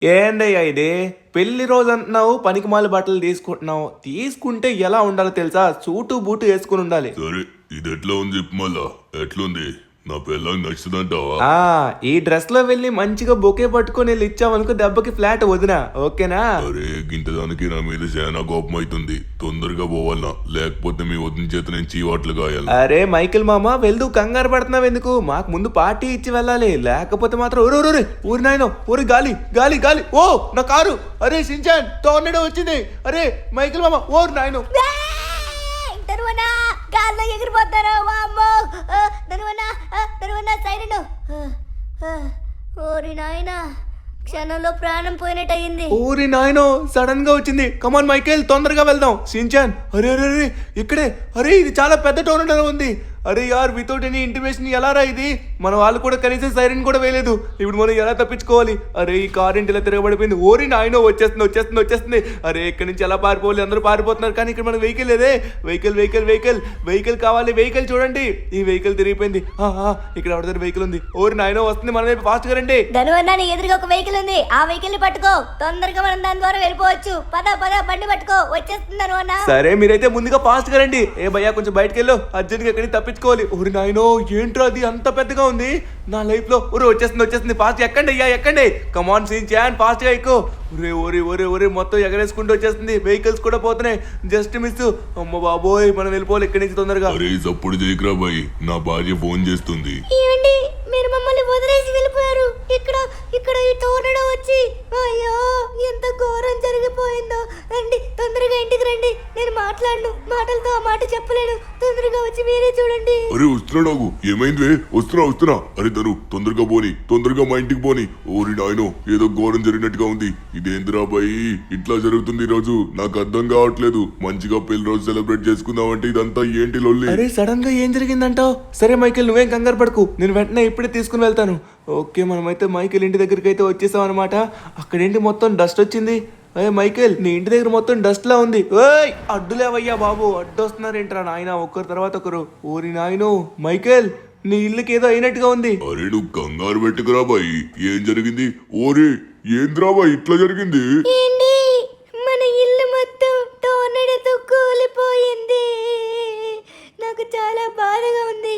ఏందయ్యా ఇది? పెళ్లి రోజు అంటున్నావు, పనికిమాల బట్టలు తీసుకుంటున్నావు. తీసుకుంటే ఎలా ఉండాలో తెలుసా? సూటు బూటు వేసుకుని ఉండాలి. సరే, ఇది ఎట్లా ఉంది చెప్పు మళ్ళా. ఎట్లుంది? నా పిల్లకి నచ్చుతుందంటావా? ఈ డ్రెస్ లో వెళ్ళి మంచిగా బొకే పట్టుకొని వెళ్ళి ఇచ్చావనుకో, దెబ్బకి ఫ్లాట్ వదినా. ఓకేనా? అరే గింతదానికి నా మీద చాలా కోపం అవుతుంది. తొందరగా పోవాలనా, లేకపోతే మీ వదిన చేత నేను చీవాట్లు గాయాలి. అరే మైకిల్ మామ, వెళ్తూ కంగారు పడుతున్నావు ఎందుకు? మాకు ముందు పార్టీ ఇచ్చి వెళ్ళాలి, లేకపోతే మాత్రం ఊరి నాయనో, ఊరి గాలి గాలి గాలి. ఓ నా కారు! అరే షిన్చాన్, టోర్నడో వచ్చింది. అరే మైకిల్ మామ, ఓరు నాయనో. గాల్లో ఎగిరిపోతారా వామ్మో. సైరన్. ఓరి నాయనా, క్షణంలో ప్రాణం పోయినట్టు అయింది. ఊరి నాయనో, సడన్ గా వచ్చింది. కమాన్ మైకేల్, తొందరగా వెళ్దాం. షిన్చాన్, అరే అరే అరే ఇక్కడే. అరే ఇది చాలా పెద్ద టోర్నడో ఉంది. అరే యార్, వితౌట్ ఎనీ ఇంటిమేషన్ ఎలా రా ఇది? మన వాళ్ళు కూడా కనీసం సైరన్ కూడా వేయలేదు. ఇప్పుడు మనం ఎలా తప్పించుకోవాలి? అరే ఈ కార్ ఇంటి ఇలా తిరగబడిపోయింది. ఓరి నాయనో, వచ్చేస్తుంది. అరే ఇక్కడి నుంచి ఎలా పారిపోవాలి? అందరూ పారిపోతున్నారు, కానీ ఇక్కడ మన వెహికల్ లేదే. వెహికల్ కావాలి. వెహికల్ చూడండి, ఈ వెహికల్ తిరిగిపోయింది. ఇక్కడ ఎవరి దగ్గర వెహికల్ ఉంది? ఓరి నాయనో, వస్తుంది మన వైపు. ఫాస్ట్ గా రండి. ధనువన్నా, నీ ఎదురుగా ఒక వెహికల్ ఉంది. ఆ వెహికల్ ని పట్టుకో, తొందరగా మనం దాని ద్వారా వెళ్ళిపోవచ్చు. పద బండి పట్టుకో, వచ్చేస్తుంది ధనువన్నా. సరే, మీరైతే ముందుగా ఫాస్ట్ గా రండి. ఏ భయ్యా, కొంచెం బయటకు వెళ్ళు, అర్జెంట్ గా ఎక్కడికి తప్పించుకోవాలి. ఊరి నాయనో, ఏంట్రా అది అంత పెద్దగా ఉంది? నా లైఫ్ లో వచ్చేస్తుంది. ఫాస్ట్ ఎక్కండి అయ్యా, ఎక్కండి. కమాన్ షిన్చాన్, ఫాస్ట్ గా ఎక్కువ. ఒరే మొత్తం ఎగరేసుకుంటూ వచ్చేస్తుంది. వెహికల్స్ కూడా పోతున్నాయి. Just miss. అమ్మ బాబోయ్, మనం వెళ్ళిపోవాలి ఇక్కడి నుంచి తొందరగా. అరే సప్పుడు చేయకురా బాయ్, నా భార్య ఫోన్ చేస్తుంది. ఏమండి, మీరు మమ్మల్ని వదిలేసి వెళ్ళిపోయారు. ఇక్కడ ఈ టోర్నడో వచ్చి, అయ్యో ఎంత ఘోరం జరిగిపోయిందో. రండి, తొందరగా ఇంటికి రండి. నేను మాట్లాడను, మాటలతో ఆ మాట చెప్పలేను. తొందరగా వచ్చి మీరే చూడండి. అరే వస్తున్నాడు, ఏమైంది? వస్తున్నా. అరే తను తొందరగా పోని, తొందరగా మా ఇంటికి పోని. ఓరి నాయనో, ఏదో ఘోరం జరిగినట్టుగా ఉంది. ఇదేంద్రా బాయ్, ఇట్లా జరుగుతుంది ఈ రోజు? నాకు అర్థం కావట్లేదు. మంచిగా పెళ్లి రోజు సెలబ్రేట్ చేసుకుందామంటే ఇదంతా ఏంటి లొల్లి? అరే సడన్ గా ఏం జరిగిందంటావు? సరే మైకేల్, నువ్వేం కంగారు పడకు, నేను వెంటనే ఇప్పుడే తీసుకుని వెళ్తాను. ఓకే, మనమైతే మైకేల్ ఇంటి దగ్గరికి అయితే వచ్చేసాం అనమాట. అక్కడేంటి మొత్తం డస్ట్ వచ్చింది. అయ్యే మైకేల్, నీ ఇంటి దగ్గర మొత్తం డస్ట్ లా ఉంది. ఓయ్ అడ్డులేవయ్యా బాబు, అడ్డు వస్తున్నారేంట్రా నాయన, ఒకరి తర్వాత ఒకరు. ఓరి నాయనో మైకేల్, నీ ఇల్లుకి ఏదో అయినట్టుగా ఉంది. అరే నువ్వు కంగారు పెట్టుకురా బాయ్, ఏం జరిగింది? ఓరే ఏంద్రా బాయ్ ఇట్లా జరిగింది? ఏంటి, మన ఇల్లు మొత్తం టోర్నడోతో కూలిపోయింది. నాకు చాలా బాధగా ఉంది.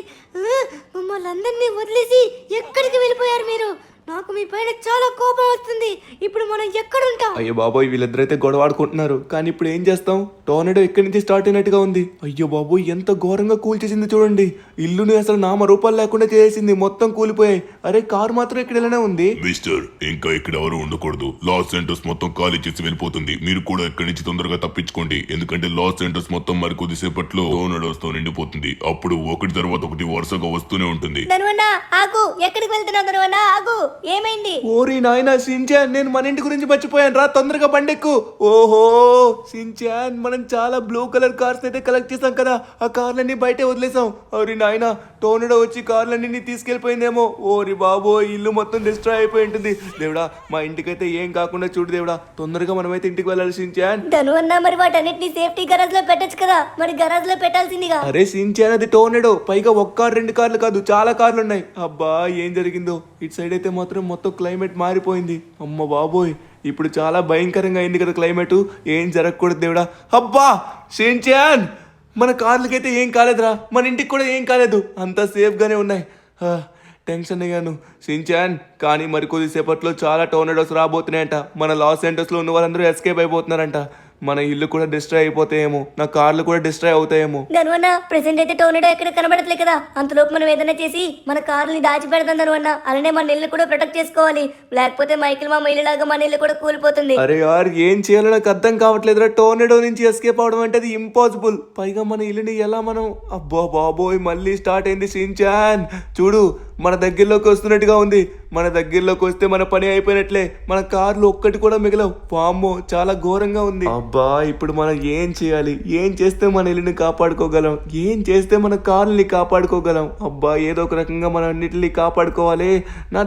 మమ్మల్ని అందరినీ వదిలేసి ఎక్కడికి వెళ్ళిపోయారు మీరు? నాకు మీ పైన చాలా కోపం వస్తుంది. ఇప్పుడు మనం ఎక్కడ ఉంటాం? అయ్యో బాబోయ్, వీళ్ళిద్దరైతే గొడవ ఆడుకుంటున్నారు. కానీ ఇప్పుడు ఏం చేస్తాం? టోర్నడో ఎక్కడి నుంచి స్టార్ట్ అయినట్టుగా ఉంది. అయ్యో బాబోయ్, ఎంత ఘోరంగా కూల్చేసింది చూడండి. ఇల్లుని అసలు నామరూపాలు లేకుండా చేసింది, మొత్తం కూలిపోయాయి. అరే కారు మాత్రం ఇక్కడ ఇలానే ఉంది. మిస్టర్, ఇంకా ఇక్కడ ఎవరు ఉండకూడదు. లాస్ సెంటర్స్ మొత్తం ఖాళీ చేసి వెళ్ళిపోతుంది. మీరు కూడా ఇక్కడి నుంచి తొందరగా తప్పించుకోండి, ఎందుకంటే లాస్ సెంటర్స్ మొత్తం మరి కొద్దిసేపట్లో టోర్నడోస్ తో నిండిపోతుంది. అప్పుడు ఒకటి తర్వాత ఒకటి వరుసగా వస్తూనే ఉంటుంది. ధనువన్నా ఆగు, ఎక్కడికి వెళ్తున్నావు? ధనువన్నా ఆగు, ఏమైంది? ఓరి నాయనా షిన్చాన్, నేను మన ఇంటి గురించి మర్చిపోయాను రా, తొందరగా బండెక్కు. ఓహో షిన్చాన్, మనం చాలా బ్లూ కలర్ కార్స్ అయితే కలెక్ట్ చేసాం కదా, ఆ కార్లన్నీ బయటే వదిలేసాం. ఓరి నాయనా, టోర్నడో వచ్చి కార్లన్నీ తీసుకెళ్లిపోయిందేమో. ఓరి బాబో, ఇల్లు మొత్తం డిస్ట్రాయ్ అయిపోయి ఉంటుంది. దేవుడా, మా ఇంటికైతే ఏం కాకుండా చూడు దేవుడా. తొందరగా మనమైతే ఇంటికి వెళ్ళాలి షిన్చాన్. ధనువన్నా, మరి వాటన్నిటిని సేఫ్టీ గరాజ్ లో పెట్టచ్చు కదా, మరి గరాజ్ లో పెట్టాల్సిందిగా. అరే షిన్చాన్, అది టోర్నడో, పైగా ఒక్క కారు రెండు కార్లు కాదు, చాలా కార్లు ఉన్నాయి. అబ్బా ఏం జరిగిందో. ఇటు సైడ్ అయితే మాత్రం మొత్తం క్లైమేట్ మారిపోయింది. అమ్మ బాబోయ్, ఇప్పుడు చాలా భయంకరంగా అయింది కదా క్లైమేట్. ఏం జరగకూడదు దేవుడా. అబ్బా షిన్చాన్, మన కార్లకైతే ఏం కాలేదురా, మన ఇంటికి కూడా ఏం కాలేదు, అంతా సేఫ్ గానే ఉన్నాయి. టెన్షన్ అయ్యాను షిన్చాన్. కానీ మరి కొద్దిసేపట్లో చాలా టోర్నడోస్ రాబోతున్నాయంట. మన లాస్ ఏంజల్స్లో ఉన్న వాళ్ళందరూ ఎస్కేప్ అయిపోతున్నారంట. మన ఇల్లు కూడా డిస్ట్రాయ్ అయిపోతాయేమో, నా కార్లు కూడా డిస్ట్రాయ్ అవుతాయేమో. ధనువన్నా, ప్రెసెంట్ అయితే టోర్నడో ఎక్కడ కనబడట్లే కదా, అంతలోపు మనం ఏదైనా చేసి మన కార్ని దాచి పెడతాం ధనువన్నా. అలానే మన ఇల్లు కూడా ప్రొటెక్ట్ చేసుకోవాలి, లేకపోతే మైకిల్ మా ఇల్లు లాగా మన ఇల్లు కూడా కూలిపోతుంది. అరే యార్, ఏం చేయాలో నాకు అర్థం కావట్లేదురా. టోర్నడో నుంచి ఎస్కేప్ అవడం అంటే అది ఇంపాసిబుల్. పైగా మన ఇల్లుని ఎలా మనం... అబ్బా బాబోయ్, మళ్ళీ స్టార్ట్ అయింది షిన్చాన్. చూడు, మన దగ్గరలోకి వస్తున్నట్టుగా ఉంది. మన దగ్గరలోకి వస్తే మన పని అయిపోయినట్లే. మన కార్లు ఒక్కటి కూడా మిగలవు. వామ్మో, చాలా ఘోరంగా ఉంది. అబ్బా, ఇప్పుడు మనం ఏం చేయాలి? ఏం చేస్తే మన ఇల్లుని కాపాడుకోగలం? ఏం చేస్తే మన కార్లని కాపాడుకోగలం? అబ్బా, ఏదో ఒక రకంగా మనం అన్నిటిని కాపాడుకోవాలి. నా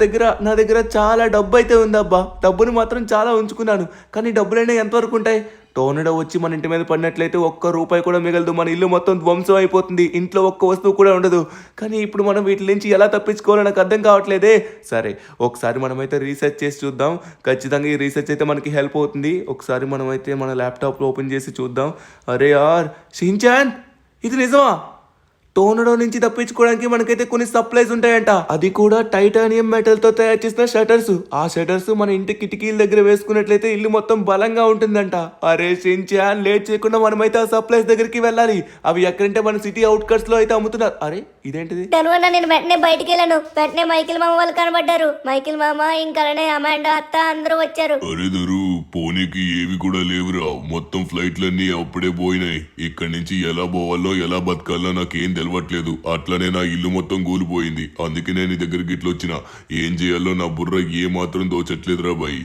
దగ్గర చాలా డబ్బు అయితే ఉంది అబ్బా. డబ్బుని మాత్రం చాలా ఉంచుకున్నాను, కానీ డబ్బులైనా ఎంతవరకు ఉంటాయి? టోర్నడో వచ్చి మన ఇంటి మీద పడినట్లయితే ఒక్క రూపాయి కూడా మిగలదు, మన ఇల్లు మొత్తం ధ్వంసం అయిపోతుంది, ఇంట్లో ఒక్క వస్తువు కూడా ఉండదు. కానీ ఇప్పుడు మనం వీటి నుంచి ఎలా తప్పించుకోవాలో నాకు అర్థం కావట్లేదే. సరే ఒకసారి మనమైతే రీసెర్చ్ చేసి చూద్దాం. ఖచ్చితంగా ఈ రీసెర్చ్ అయితే మనకి హెల్ప్ అవుతుంది. ఒకసారి మనమైతే మన ల్యాప్టాప్లో ఓపెన్ చేసి చూద్దాం. అరే యార్ షిన్చాన్, ఇది నిజమా? టోర్నడో నుంచి తప్పించుకోవడానికి మనకైతే కొన్ని సప్లైస్ ఉంటాయంట, అది కూడా టైటానియం మెటల్ తో తయారు చేసిన షటర్స్. ఆ షటర్స్ మన ఇంటి కిటికీల దగ్గర వేసుకున్నట్లయితే ఇల్లు మొత్తం బలంగా ఉంటుందంట. అరే షిన్చాన్, లేట్ చేయకుండా మనమైతే ఆ సప్లైస్ దగ్గరికి వెళ్ళాలి. అవి ఎక్కడంటే మన సిటీ అవుట్కట్స్ లో అయితే అమ్ముతున్నారు. అరే ఇదేంటిది? దానివల్ల నేను వెంటనే బయటికి వెళ్ళాను. వెంటనే మైకిల్ మామ వాళ్ళు కనబడ్డారు. మైకిల్ మామ ఇంకా అలానే అమాండా అత్త అందరూ వచ్చారు. అరే దరు, పోనీకి ఏవి కూడా లేవురా, మొత్తం ఫ్లైట్లన్నీ అప్పుడే పోయినాయి. ఇక్కడి నుంచి ఎలా పోవాలో ఎలా బతకాలో నాకేం తెలియట్లేదు. అట్లనే నా ఇల్లు మొత్తం కూలిపోయింది. అందుకే నేను నీ దగ్గరికి ఇట్లా వచ్చిన. ఏం చేయాలో నా బుర్ర ఏ మాత్రం దోచట్లేదురా బాయ్.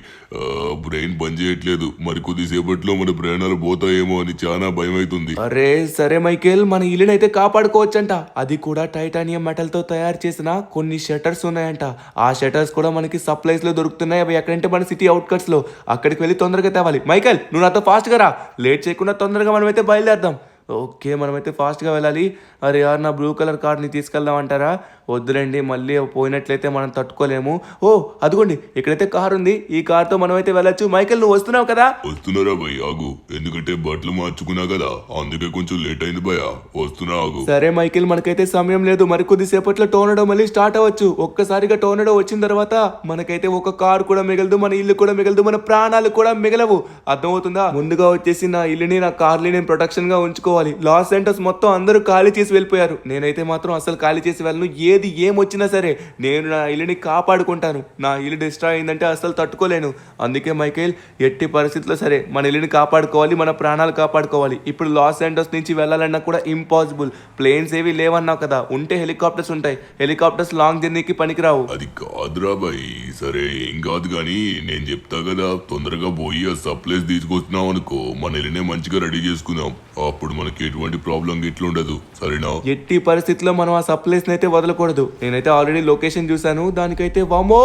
బ్రెయిన్ పని చేయట్లేదు. మరి కొద్దిసేపట్లో మన ప్రాణాలు పోతాయేమో అని చాలా భయం అవుతుంది. అరే సరే మైకేల్, మన ఇల్లుని అయితే కాపాడుకోవచ్చంట. అది కూడా టైటానియం మెటల్ తో తయారు చేసిన కొన్ని షటర్స్ ఉన్నాయంట. ఆ షటర్స్ కూడా మనకి సప్లైస్ లో దొరుకుతున్నాయి. అవి ఎక్కడంటే మన సిటీ అవుట్కట్స్ లో. అక్కడికి వెళ్ళి తొందరగా తేవాలి. మైకేల్, నువ్వు నాతో ఫాస్ట్ గా రా. లేట్ చేయకుండా తొందరగా మనమైతే బయలుదేరదాం. ఓకే మనమైతే ఫాస్ట్గా వెళ్ళాలి. అరే యార్, నా బ్లూ కలర్ కార్ని తీసుకెళ్దాం అంటారా? వద్దులేండి, మళ్ళీ పోయినట్లయితే మనం తట్టుకోలేము. ఓ అదిగోండి, ఇక్కడైతే కార్ ఉంది. ఈ కార్తో మనమైతే వెళ్ళొచ్చు. మైకేల్, నువ్వు వస్తున్నావు కదా? వస్తున్నారా భయ్, ఆగు. ఎందుకంటే బట్టలు మార్చుకున్నా కదా, అందుకే కొంచెం లేట్ అయింది భయ. వస్తున్నా, ఆగు. సరే మైకేల్, మనకైతే సమయం లేదు. మరి కొద్దిసేపట్లో టోర్నడో మళ్ళీ స్టార్ట్ అవ్వచ్చు. ఒక్కసారిగా టోర్నడో వచ్చిన తర్వాత మనకైతే ఒక కార్ కూడా మిగలదు, మన ఇల్లు కూడా మిగలదు, మన ప్రాణాలు కూడా మిగలవు. అర్థమవుతుందా? ముందుగా వచ్చేసి నా ఇల్లుని, నా కార్ని నేను ప్రొటెక్షన్ గా ఉంచుకోవాలి. లాస్ ఏంజల్స్ మొత్తం అందరూ ఖాళీ చేసి వెళ్ళిపోయారు. నేనైతే మాత్రం అసలు ఖాళీ చేసి వెళ్ళను. ఏది ఏమొచ్చినా సరే నేను నా ఇల్లుని కాపాడుకుంటాను. నా ఇల్లు డిస్ట్రాయ్ అయిందంటే అసలు తట్టుకోలేను. అందుకే మైకేల్, ఎట్టి పరిస్థితుల్లో సరే మన ఇల్లుని కాపాడుకోవాలి, మన ప్రాణాలు కాపాడుకోవాలి. ఇప్పుడు లాస్ ఏంజల్స్ నుంచి వెళ్ళాలన్నా కూడా ఇంపాసిబుల్. ప్లేన్స్ ఏవి లేవన్నావు కదా, ఉంటే హెలికాప్టర్స్ ఉంటాయి. హెలికాప్టర్స్ లాంగ్ జర్నీకి పనికిరావు. అది కాదురా బాయ్. సరే ఏం కాదు కానీ నేను చెప్తా కదా, తొందరగా పోయి ఆ సప్లైస్ తీసుకొస్తున్నాం అనుకో, మన ఇల్లునే మంచిగా రెడీ చేసుకుందాం. అప్పుడు మనకి ఎటువంటి ప్రాబ్లం ఇట్లా ఉండదు. సరేనా? ఎట్టి పరిస్థితుల్లో మనం ఆ సప్లైస్ అయితే వదలకూడదు. నేనైతే ఆల్రెడీ లొకేషన్ చూసాను. దానికైతే వామో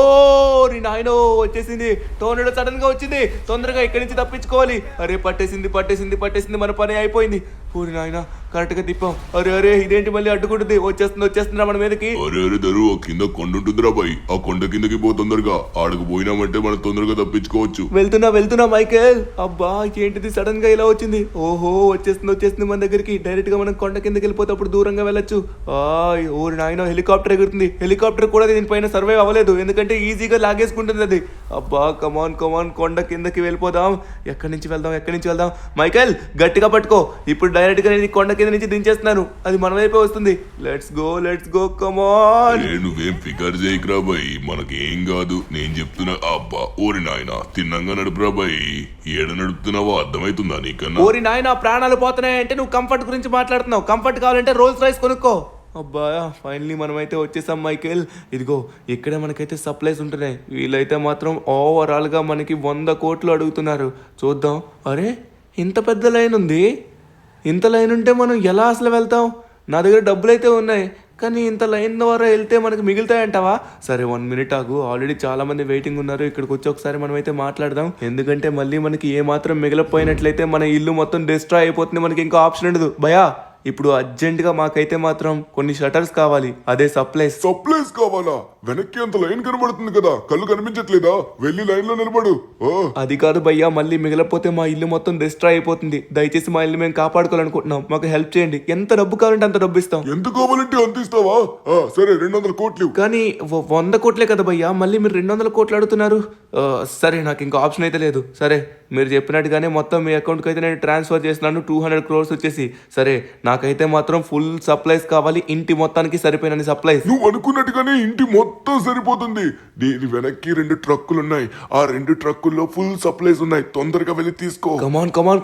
నాయనో వచ్చేసింది. టోర్నడో సడన్ గా వచ్చింది. తొందరగా ఇక్కడి నుంచి తప్పించుకోవాలి. అరే పట్టేసింది పట్టేసింది పట్టేసింది, మన పని అయిపోయింది. ఊరి నాయన, కరెక్ట్ గా తిప్పాం. అరే అరే, ఇదేంటి మళ్ళీ అడ్డుకుంటుంది? వచ్చేస్తుందా మన మీదకి. అరే అరే దరు, కింద కొండ ఉంటుందిరా బాయ్. ఆ కొండ కిందకి పో తొందరగా. ఆడకు పోయినామంటే మనం తొందరగా తప్పించుకోవచ్చు. వెళ్తున్నా మైకేల్. అబ్బా ఏంటిది సడన్ గా ఇలా వచ్చింది? ఓహో వచ్చేస్తుంది మన దగ్గరికి. డైరెక్ట్ గా మనం కొండ కిందకి వెళ్ళిపోతే అప్పుడు దూరంగా వెళ్ళొచ్చు. ఊరి నాయన, హెలికాప్టర్ ఎగురుతుంది. హెలికాప్టర్ కూడా దీనిపైన సర్వైవ్ అవ్వలేదు, ఎందుకంటే ఈజీగా లాగేసుకుంటుంది అది. అబ్బా కమాన్ కొండ కిందకి వెళ్ళిపోదాం. ఎక్కడి నుంచి వెళ్దాం? మైకేల్ గట్టిగా పట్టుకో. ఇప్పుడు డైరెక్ట్ గా నేను కొండ కింద నుంచి దించేస్తున్నాను. అది మన వైపే వస్తుంది. Let's go come on. నువ్వేం ఫికర్ చేయకురా బాయ్, మనకేం కాదు. నేను చెప్తున్నా. అబ్బా ఓరి నాయన, తిన్నంగా నడుపురా బాయ్. ఏడ నడుపుతున్నావో అర్థమవుతుందా నీకన్నా? ఓరి నాయన, ప్రాణాలు పోతున్నాయంటే నువ్వు కంఫర్ట్ గురించి మాట్లాడుతున్నావు. కంఫర్ట్ కావాలంటే రోల్స్ రాయ్స్ కొనుక్కో. అబ్బా ఫైనలీ మనమైతే వచ్చేసాం మైకేల్. ఇదిగో ఇక్కడే మనకైతే సప్లైస్ ఉంటున్నాయి. వీళ్ళైతే మాత్రం ఓవరాల్గా మనకి 100 కోట్లు అడుగుతున్నారు. చూద్దాం. అరే ఇంత పెద్ద లైన్ ఉంది. ఇంత లైన్ ఉంటే మనం ఎలా అసలు వెళ్తాం? నా దగ్గర డబ్బులు అయితే ఉన్నాయి, కానీ ఇంత లైన్ ద్వారా వెళ్తే మనకి మిగులుతాయంటావా? సరే 1 మినిట్ ఆగు. ఆల్రెడీ చాలా మంది వెయిటింగ్ ఉన్నారు. ఇక్కడికి వచ్చి ఒకసారి మనం అయితే మాట్లాడదాం. ఎందుకంటే మళ్ళీ మనకి ఏ మాత్రం మిగిలిపోయినట్లయితే మన ఇల్లు మొత్తం డిస్ట్రాయ్ అయిపోతుంది. మనకి ఇంకా ఆప్షన్ ఉండదు. భయా, ఇప్పుడు అర్జెంటుగా మాకైతే మాత్రం కొన్ని షటర్స్ కావాలి. అదే సప్లైస్. సప్లైస్ కావాలా? వెనక్కి అంత లైన్ కనబడుతుంది కదా, కళ్ళు కనిపించట్లేదా? వెళ్ళి లైన్ లో నిలబడు. అది కాదు భయ్యా, మళ్ళీ మిగిలిపోతే మా ఇల్లు మొత్తం డిస్ట్రాయ్ అయిపోతుంది. దయచేసి మా ఇల్లు మేము కాపాడుకోవాలనుకుంటున్నాం. మాకు హెల్ప్ చేయండి. ఎంత డబ్బు కావాలంటే అంత డబ్బు ఇస్తాం. ఎంత కావాలంటే అంత ఇస్తావా? సరే 200 కోట్లు. కానీ 100 కోట్లే కదా భయ్యా, మళ్ళీ మీరు 200 కోట్లు అడుగుతున్నారు. సరే నాకు ఇంకా ఆప్షన్ అయితే లేదు. సరే మీరు చెప్పినట్టుగానే మొత్తం మీ అకౌంట్కి అయితే నేను ట్రాన్స్ఫర్ చేస్తున్నాను. 200 crores వచ్చేసి. సరే నాకైతే మాత్రం ఫుల్ సప్లైస్ కావాలి. ఇంటి మొత్తానికి సరిపోయిన సప్లైస్. నువ్వు అనుకున్నట్టుగానే ఇంటి మొత్తం సరిపోతుంది. దీని వెనక్కి 2 ట్రక్కులు ఉన్నాయి. ఆ 2 ట్రక్కుల్లో ఫుల్ సప్లైస్ ఉన్నాయి. తొందరగా వెళ్ళి తీసుకో.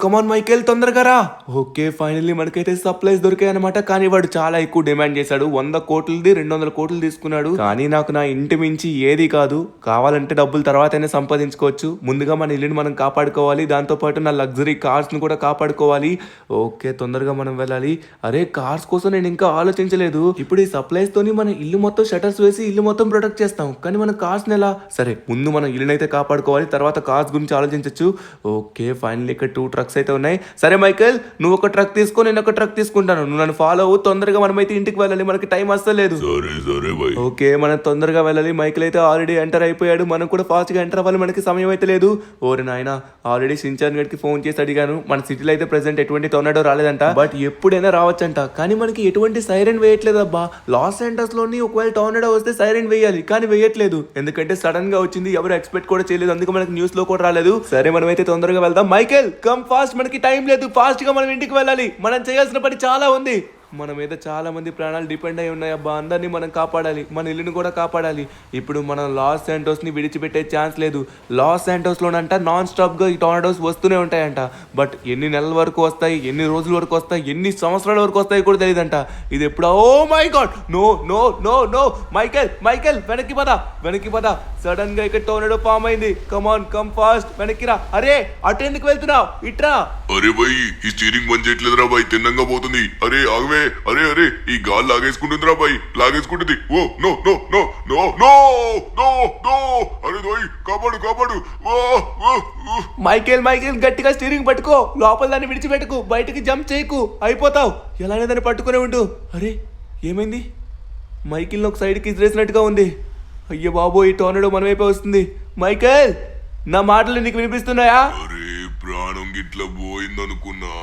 కమాన్ మైకేల్, తొందరగా రా. ఓకే ఫైనల్లీ మనకైతే సప్లైస్ దొరికాయి అనమాట. కానీ వాడు చాలా ఎక్కువ డిమాండ్ చేశాడు. 100 కోట్లది 200 కోట్లు తీసుకున్నాడు. కానీ నాకు నా ఇంటి మించి ఏది కాదు. కావాలంటే డబ్బులు తర్వాత సంపాదించుకోవచ్చు. ముందుగా మన ఇల్లుని మనం కాపాడుకోవాలి. కాపాడుకోవాలి, దాంతోపాటు నా లగ్జరీ కార్స్ని కూడా కాపాడుకోవాలి. ఓకే, తొందరగా మనం వెళ్ళాలి. అరే, కార్స్ కోసం నేను ఇంకా ఆలోచించలేదు. ఇప్పుడు ఈ సప్లైస్ తోని మన ఇల్లు మొత్తం షటర్స్ వేసి ఇల్లు మొత్తం ప్రొటెక్ట్ చేస్తాం, కానీ మనం కార్స్ని ఎలా? సరే, ముందు మనం ఇల్లునైతే కాపాడుకోవాలి, తర్వాత కార్స్ గురించి ఆలోచించవచ్చు. ఓకే, ఫైనల్లీ ఇక్కడ 2 ట్రక్స్ అయితే ఉన్నాయి. సరే మైకేల్, నువ్వు ఒక ట్రక్ తీసుకో, నేను ఒక ట్రక్ తీసుకుంటాను. నువ్వు నన్ను ఫాలో అవ్వు. తొందరగా మనమైతే ఇంటికి వెళ్ళాలి, మనకి టైం అస్సలేదు. సరే సరే బాయ్. ఓకే, మనం తొందరగా వెళ్ళాలి. మైకిల్ అయితే ఆల్రెడీ ఎంటర్ అయిపోయాడు, మనం కూడా ఫాస్ట్గా ఎంటర్ అవ్వాలి, మనకి సమయం అయితే లేదు. ఓరి నాయన, ఆల్రెడీ షిన్చాన్ గడికి ఫోన్ చేసి అడిగాను. మన సిటీలో అయితే ప్రెసెంట్ ఎటువంటి టొర్నాడో రాలేదంట, బట్ ఎప్పుడైనా రావచ్చంట. కానీ మనకి ఎటువంటి సైరన్ వేయట్లేదు అబ్బా. లాస్ ఏంజల్స్ లోని ఒకవేళ టొర్నాడో వస్తే సైరన్ వేయాలి, కానీ వేయట్లేదు. ఎందుకంటే సడన్ గా వచ్చింది, ఎవరు ఎక్స్పెక్ట్ కూడా చేయలేదు, అందుకే మనకి న్యూస్ లో కూడా రాలేదు. సరే, మనమైతే తొందరగా వెళ్దాం. మైకేల్, కమ్ ఫాస్ట్, మనకి టైం లేదు, ఫాస్ట్ గా మనం ఇంటికి వెళ్ళాలి. మనం చేయాల్సిన పని చాలా ఉంది. మన మీద చాలా మంది ప్రాణాలు డిపెండ్ అయి ఉన్నాయి అబ్బా. అందరినీ మనం కాపాడాలి, మన ఇల్లుని కూడా కాపాడాలి. ఇప్పుడు మనం లాస్ శాంటోస్ ని విడిచిపెట్టే ఛాన్స్ లేదు. లాస్ శాంటోస్ లోనంట నాన్ స్టాప్ గా ఈ టొర్నాడోస్ వస్తూనే ఉంటాయంట. బట్ ఎన్ని నెలల వరకు వస్తాయి, ఎన్ని రోజుల వరకు వస్తాయి, ఎన్ని సంవత్సరాల వరకు వస్తాయి కూడా తెలియదంట. ఇది ఎప్పుడో, oh my God, no no no no, Michael Michael వెనక్కి పద, వెనక్కి పద. సడన్ గా ఇక్కడ టొర్నాడో ఫామ్ అయింది. కమాన్, కమ్ ఫాస్ట్, వెనక్కి రా. అరే, అటు ఎందుకు వెళ్తున్నావు? ఇట్రా. అరే బాయ్, ఈ స్టీరింగ్ పని చేయట్లేదురా బాయ్, తిన్నంగా పోతుంది. అరే ఆగవే, అరే అరే, ఈ గాలి లాగేసుకుంటుందిరా బాయ్, లాగేసుకుంటుంది. Oh no no no no no no no, అరే బాయ్, కాపాడు కాపాడు. మైకేల్ మైకేల్, గట్టిగా స్టీరింగ్ పట్టుకో, లోపల దాన్ని విడిచిపెట్టుకు, బయటికి జంప్ చేయకు, అయిపోతావు. ఎలానే దాన్ని పట్టుకునే ఉండు. అరే, ఏమైంది? మైకిల్ని ఒక సైడ్కి ఇసిరేసినట్టుగా ఉంది. అయ్యో బాబో, ఈ టోర్నాడో మన వైపే వస్తుంది. మైకేల్, నా మాటలు నీకు వినిపిస్తున్నాయా? అరే, ప్రాణం గిట్లా పోయిందనుకున్నా,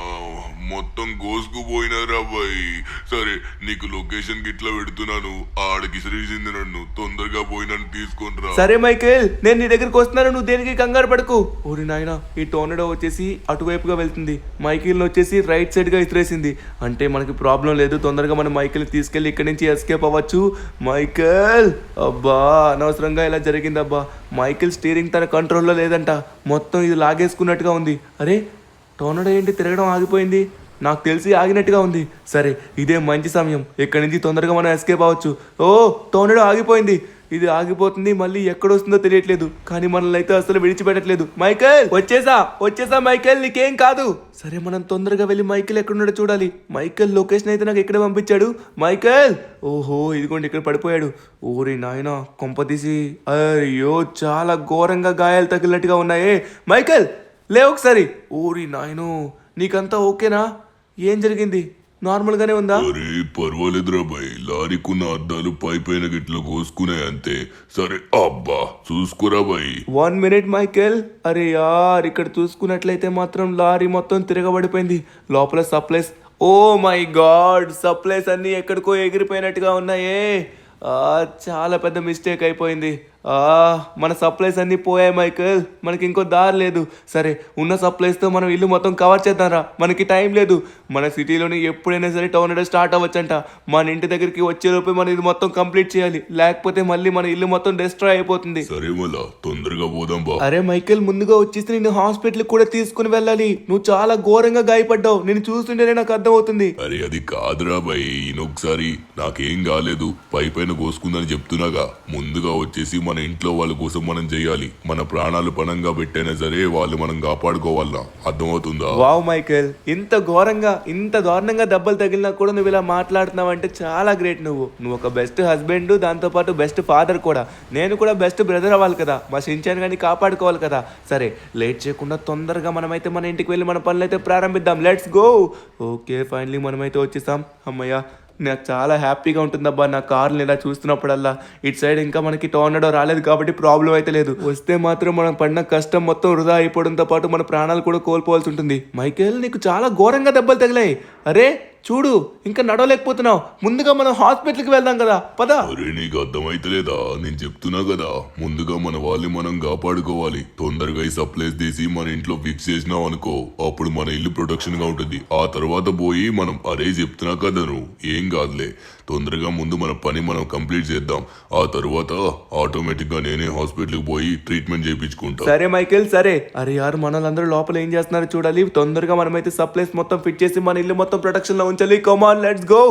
మొత్తం గోసుకుపోయినారా బాయ్. సరే, నీకు లొకేషన్ గిట్లా పెడుతున్నాను, ఆడికి ఇసిరేసింది నన్ను. తొందరగా పోయి నన్ను తీసుకొనిరా. సరే మైకేల్, నేను నీ దగ్గరికి వస్తున్నాను, నువ్వు దేనికి కంగారు పడకు. ఓరి నాయన, ఈ టోర్నాడో వచ్చేసి అటువైపుగా వెళ్తుంది, మైకిల్ని వచ్చేసి రైట్ సైడ్ గా ఇసిరేసింది. అంటే మనకి ప్రాబ్లం లేదు, తొందరగా మనం మైకిల్ని తీసుకెళ్లి ఇక్కడి నుంచి ఎస్కేప్ అవ్వచ్చు. మైకేల్, అబ్బా, అనవసరంగా ఇలా జరిగిందబ్బా. మైకిల్ స్టీరింగ్ తన కంట్రోల్లో లేదంట, మొత్తం ఇది లాగేసుకున్నట్టుగా ఉంది. అరే, టోర్నాడో ఏంటి తిరగడం ఆగిపోయింది? నాకు తెలిసి ఆగినట్టుగా ఉంది. సరే, ఇదే మంచి సమయం, ఇక్కడి నుంచి తొందరగా మనం ఎస్కేప్ అవ్వచ్చు. ఓ, టోర్నాడో ఆగిపోయింది. ఇది ఆగిపోతుంది, మళ్ళీ ఎక్కడొస్తుందో తెలియట్లేదు, కానీ మనల్ని అయితే అసలు విడిచిపెట్టట్లేదు. మైకేల్, వచ్చేసా మైకేల్, నీకేం కాదు. సరే, మనం తొందరగా వెళ్ళి మైకేల్ ఎక్కడున్నాడో చూడాలి. మైకేల్ లొకేషన్ అయితే నాకు ఎక్కడ పంపించాడు. మైకేల్, ఓహో, ఇదిగోండి ఇక్కడ పడిపోయాడు. ఓరి నాయనా, కొంపతీసి, అయ్యో, చాలా ఘోరంగా గాయాలు తగిలినట్టుగా ఉన్నాయే. మైకేల్, లే ఒకసారి. ఓరి నాయనో, నీకంతా ఓకేనా? ఏం జరిగింది? నార్మల్గానే ఉందా? అరే పర్వాలేదురా బాయ్, లారీకున్న అద్దాలు పైపైన గిట్ల కోసుకున్నాయి అంతే. సరే, అబ్బా, చూసుకోరా బాయ్. 1 minute Michael. అరే యార్, ఇక్కడ చూసుకున్నట్లయితే మాత్రం లారీ మొత్తం తిరగబడిపోయింది. లోపల supplies, oh my god, supplies అన్నీ ఎక్కడికో ఎగిరిపోయినట్టుగా ఉన్నాయే. చాలా పెద్ద మిస్టేక్ అయిపోయింది. మన సప్లైస్ అన్నీ పోయాయి మైకేల్, మనకి ఇంకో దారి లేదు. సరే, ఉన్న సప్లైస్తో మనం ఇల్లు మొత్తం కవర్ చేద్దాంరా, మనకి టైం లేదు. మన సిటీలోని ఎప్పుడైనా సరే టోర్నాడో స్టార్ట్ అవ్వచ్చంట. మన ఇంటి దగ్గరికి వచ్చేలోపే మనం ఇది మొత్తం కంప్లీట్ చేయాలి, లేకపోతే మళ్ళీ మన ఇల్లు మొత్తం డిస్ట్రాయ్ అయిపోతుంది. సరే మళ్ళా తొందరగా పోదాం బా. అరే మైకేల్, ముందుగా వచ్చేసి నేను హాస్పిటల్కి కూడా తీసుకుని వెళ్ళాలి. నువ్వు చాలా ఘోరంగా గాయపడ్డావు, నేను చూస్తుంటేనే నాకు అర్థమవుతుంది. అరే అది కాదురా బాయ్, ఈయనొకసారి నాకేం కాలేదు, పైపైన కోసుకుందని చెప్తున్నాగా. ముందుగా వచ్చేసి మన ఇంట్లో వాళ్ళ కోసం మనం చేయాలి. మన ప్రాణాలు పణంగా పెట్టైనా సరే వాళ్ళు మనం కాపాడుకోవాలా, అర్థమవుతుందా? వావ్ మైకేల్, ఇంత ఘోరంగా, ఇంత దారుణంగా దెబ్బలు తగిలినా కూడా నువ్వు ఇలా మాట్లాడుతున్నావు అంటే చాలా గ్రేట్. నువ్వు ఒక బెస్ట్ హస్బెండ్, దాంతోపాటు బెస్ట్ ఫాదర్ కూడా. నేను కూడా బెస్ట్ బ్రదర్ అవ్వాలి కదా, మా షిన్చాన్ గారిని కాపాడుకోవాలి కదా. సరే, లేట్ చేయకుండా తొందరగా మనమైతే మన ఇంటికి వెళ్ళి మన పనులు అయితే ప్రారంభిద్దాం. Let's go. ఓకే, ఫైనలీ మనమైతే వచ్చేసాం. అమ్మయ్య, నాకు చాలా హ్యాపీగా ఉంటుందబ్బా నా కార్ని ఇలా చూస్తున్నప్పుడల్లా. ఇటు సైడ్ ఇంకా మనకి టోర్నాడో రాలేదు కాబట్టి ప్రాబ్లం అయితే లేదు. వస్తే మాత్రం మనం పడిన కష్టం మొత్తం వృధా అయిపోవడంతో పాటు మన ప్రాణాలు కూడా కోల్పోవాల్సి ఉంటుంది. మైకేల్, నీకు చాలా ఘోరంగా దెబ్బలు తగిలాయి. అరే చూడు, ఇంకా నడవలేకపోతున్నావు. ముందుగా మనం హాస్పిటల్కి వెళ్దాం కదా, పద. అరే నీకు అర్థమైతలేదా? నేను చెప్తున్నా కదా, ముందుగా మన వాళ్ళని మనం కాపాడుకోవాలి. తొందరగా ఈ సప్లైస్ తీసి మన ఇంట్లో ఫిక్స్ చేసినాం అనుకో, అప్పుడు మన ఇల్లు ప్రొటెక్షన్ గా ఉంటుంది. ఆ తర్వాత పోయి మనం, అరే చెప్తున్నా కదా నువ్వు, ఏం కాదులే, తొందరగా ముందు మన పని మనం కంప్లీట్ చేద్దాం. ఆ తర్వాత ఆటోమేటిక్ గా నేనే హాస్పిటల్కి పోయి ట్రీట్మెంట్ చేయించుకుంటా. సరే మైకేల్, సరే. అరే యారు, మనలందరూ లోపల ఏం చేస్తున్నారో చూడాలి. తొందరగా మనమైతే సప్లైస్ మొత్తం ఫిట్ చేసి మన ఇల్లు మొత్తం ప్రొటెక్షన్ లో చలి కమాన్ లెట్స్ గో.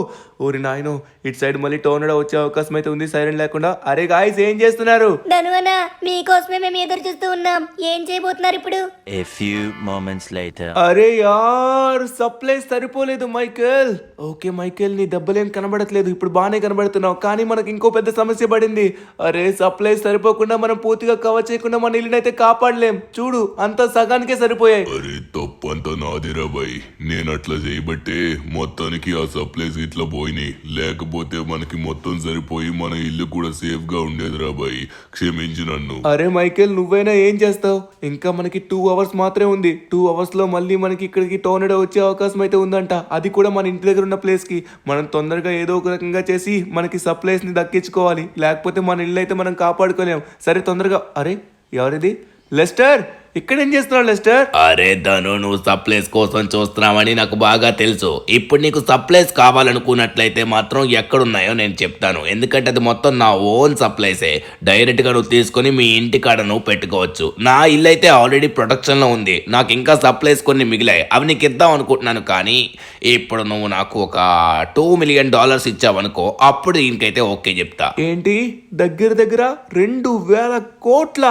ఓరి నాయనో, ఇటు సైడ్ మళ్ళీ టోర్నడో వచ్చే అవకాశం అయితే ఉంది సైరన్ లేకుండా. అరే గాయ్స్ ఏం చేస్తున్నారు? ధనువన్న మీకోసమే మేము ఎదురు చూస్తూ ఉన్నాం. ఏం చేయబోతున్నారు ఇప్పుడు? A few moments later. అరే యార్, సప్లై సరిపోలేదు మైకేల్. ఓకే మైకేల్, నీ దెబ్బలేం కనబడట్లేదు, ఇప్పుడు బాగానే కనబడుతున్నావు. కానీ మనకి ఇంకో పెద్ద సమస్య పడింది. అరే సప్లై సరిపోకుండా మనం పూర్తిగా కవర్ చేయకుండా మన ఇల్లునైతే కాపాడలేం. చూడు, అంతా సగానికే సరిపోయాయి. అరే తప్పంతా నాదిరా బాయ్, నేను అట్లా చేయబట్టే మొత్తానికి ఆ సప్లైస్ ఇట్లా పోయినాయి. లేకపోతే మనకి మొత్తం సరిపోయి మన ఇల్లు కూడా సేఫ్ గా ఉండేదిరా బాయ్. క్షమించు నన్ను. అరే మైకేల్, నువ్వైనా ఏం చేస్తావు? ఇంకా మనకి 2 hours మాత్రమే ఉంది. 2 hours లో మళ్ళీ మనకి ఇక్కడికి టోర్నడో వచ్చే అవకాశం అయితే ఉందంట. అది కూడా మన ఇంటి దగ్గర ఉన్న ప్లేస్ కి. మనం తొందరగా ఏదో ఒక రకంగా చేసి మనకి సప్లైస్ ని దక్కించుకోవాలి, లేకపోతే మన ఇల్లు అయితే మనం కాపాడుకోలేం. సరే తొందరగా. అరే ఎవరిది? లెస్టర్, ఇక్కడ ఏం చేస్తున్నావు లెస్టర్? అరే ధను, నువ్వు సప్లైస్ కోసం చూస్తున్నావని నాకు బాగా తెలుసు. ఇప్పుడు నీకు సప్లైస్ కావాలనుకున్నట్లయితే మాత్రం ఎక్కడున్నాయో నేను చెప్తాను. ఎందుకంటే అది మొత్తం నా ఓన్ సప్లైసే. డైరెక్ట్ గా నువ్వు తీసుకొని మీ ఇంటి కాడ నువ్వు పెట్టుకోవచ్చు. నా ఇల్లు అయితే ఆల్రెడీ ప్రొడక్షన్ లో ఉంది. నాకు ఇంకా సప్లైస్ కొన్ని మిగిలాయి, అవి నీకు ఇద్దాం అనుకుంటున్నాను. కానీ ఇప్పుడు నువ్వు నాకు ఒక $2 million ఇచ్చావనుకో, అప్పుడు ఇంకైతే ఓకే చెప్తా. ఏంటి, దగ్గర దగ్గర 2,000 కోట్ల?